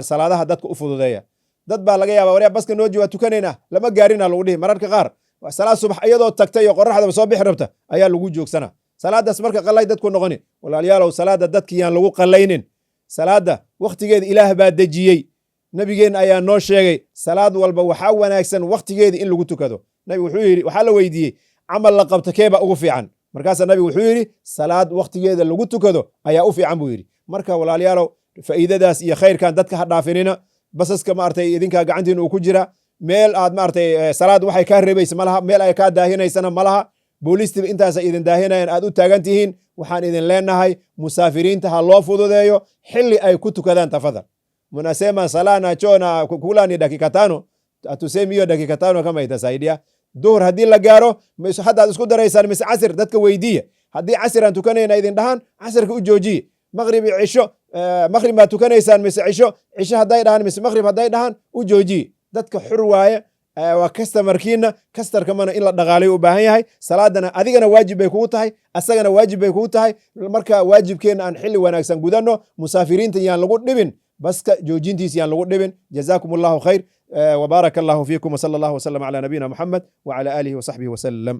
S1: salaadaha dadka u fududeeya. dad baa laga yaaba waryaa baska nooji waa tukanaynaa, lama gaarina lagu dhihi. mararka qaar salaad subax iyadoo tagtay iyo qoraxdaba soo bixi rabta ayaa lagu joogsana. salaadaas marka qalay dadku noqoni. walaalayaalow, salaada dadkiyaan lagu qalaynin. salaada waqtigeeda ilaah baa dejiyey, nabigeenna ayaa noo sheegay. salaad walba waxaa wanaagsan waqtigeeda in lagu tukado. nabigu wuxuu yidhi, waxaa la weydiiyey camal la qabto keeba ugu fiican? markaasaa nabigu wuxuu yidhi salaad waqtigeeda lagu tukado ayaa u fiican buu yidhi. marka walaalayaalow, faa'iidadaas iyo khayrkan dadka ha dhaafinina. basaska maartay idinkaa gacantiin uu ku jira. meel aad maartay salaad waxay kaa reebaysa malaha, meel ay kaa daahinaysana malaha. boolistiba intaasa idin daahinayan aad u taagan tihiin. waxaan idin leenahay musaafiriinta ha loo fududeeyo xilli ay ku tukadaan. tafadhal, munasema sala nachona kulani dakika 5, atusemi hiyo dakika 5 kama itasaidia. duhur haddii la gaaro haddaad isku daraysaan mise casir dadka weydiiya haddii casir aan tukanayna idin dhahaan casirka u joojiye maqrib iyo cisho maqrib baad tukanaysaan mise cisho hadday dhahaan mise maqrib hadday dhahaan u joojiye dadka xur waaye waa kastamarkiina kastarkamana in la dhaqaalayo u baahan yahay salaadana adigana waajib bay kugu tahay asagana waajib bay kugu tahay marka waajibkeenna aan xilli wanaagsan gudanno musaafiriinta yaan lagu dhibin baska joojintiis yaan lagu dhibin jazaakum allahu khayr وبارك الله فيكم وصلى الله وسلم على نبينا محمد وعلى آله وصحبه وسلم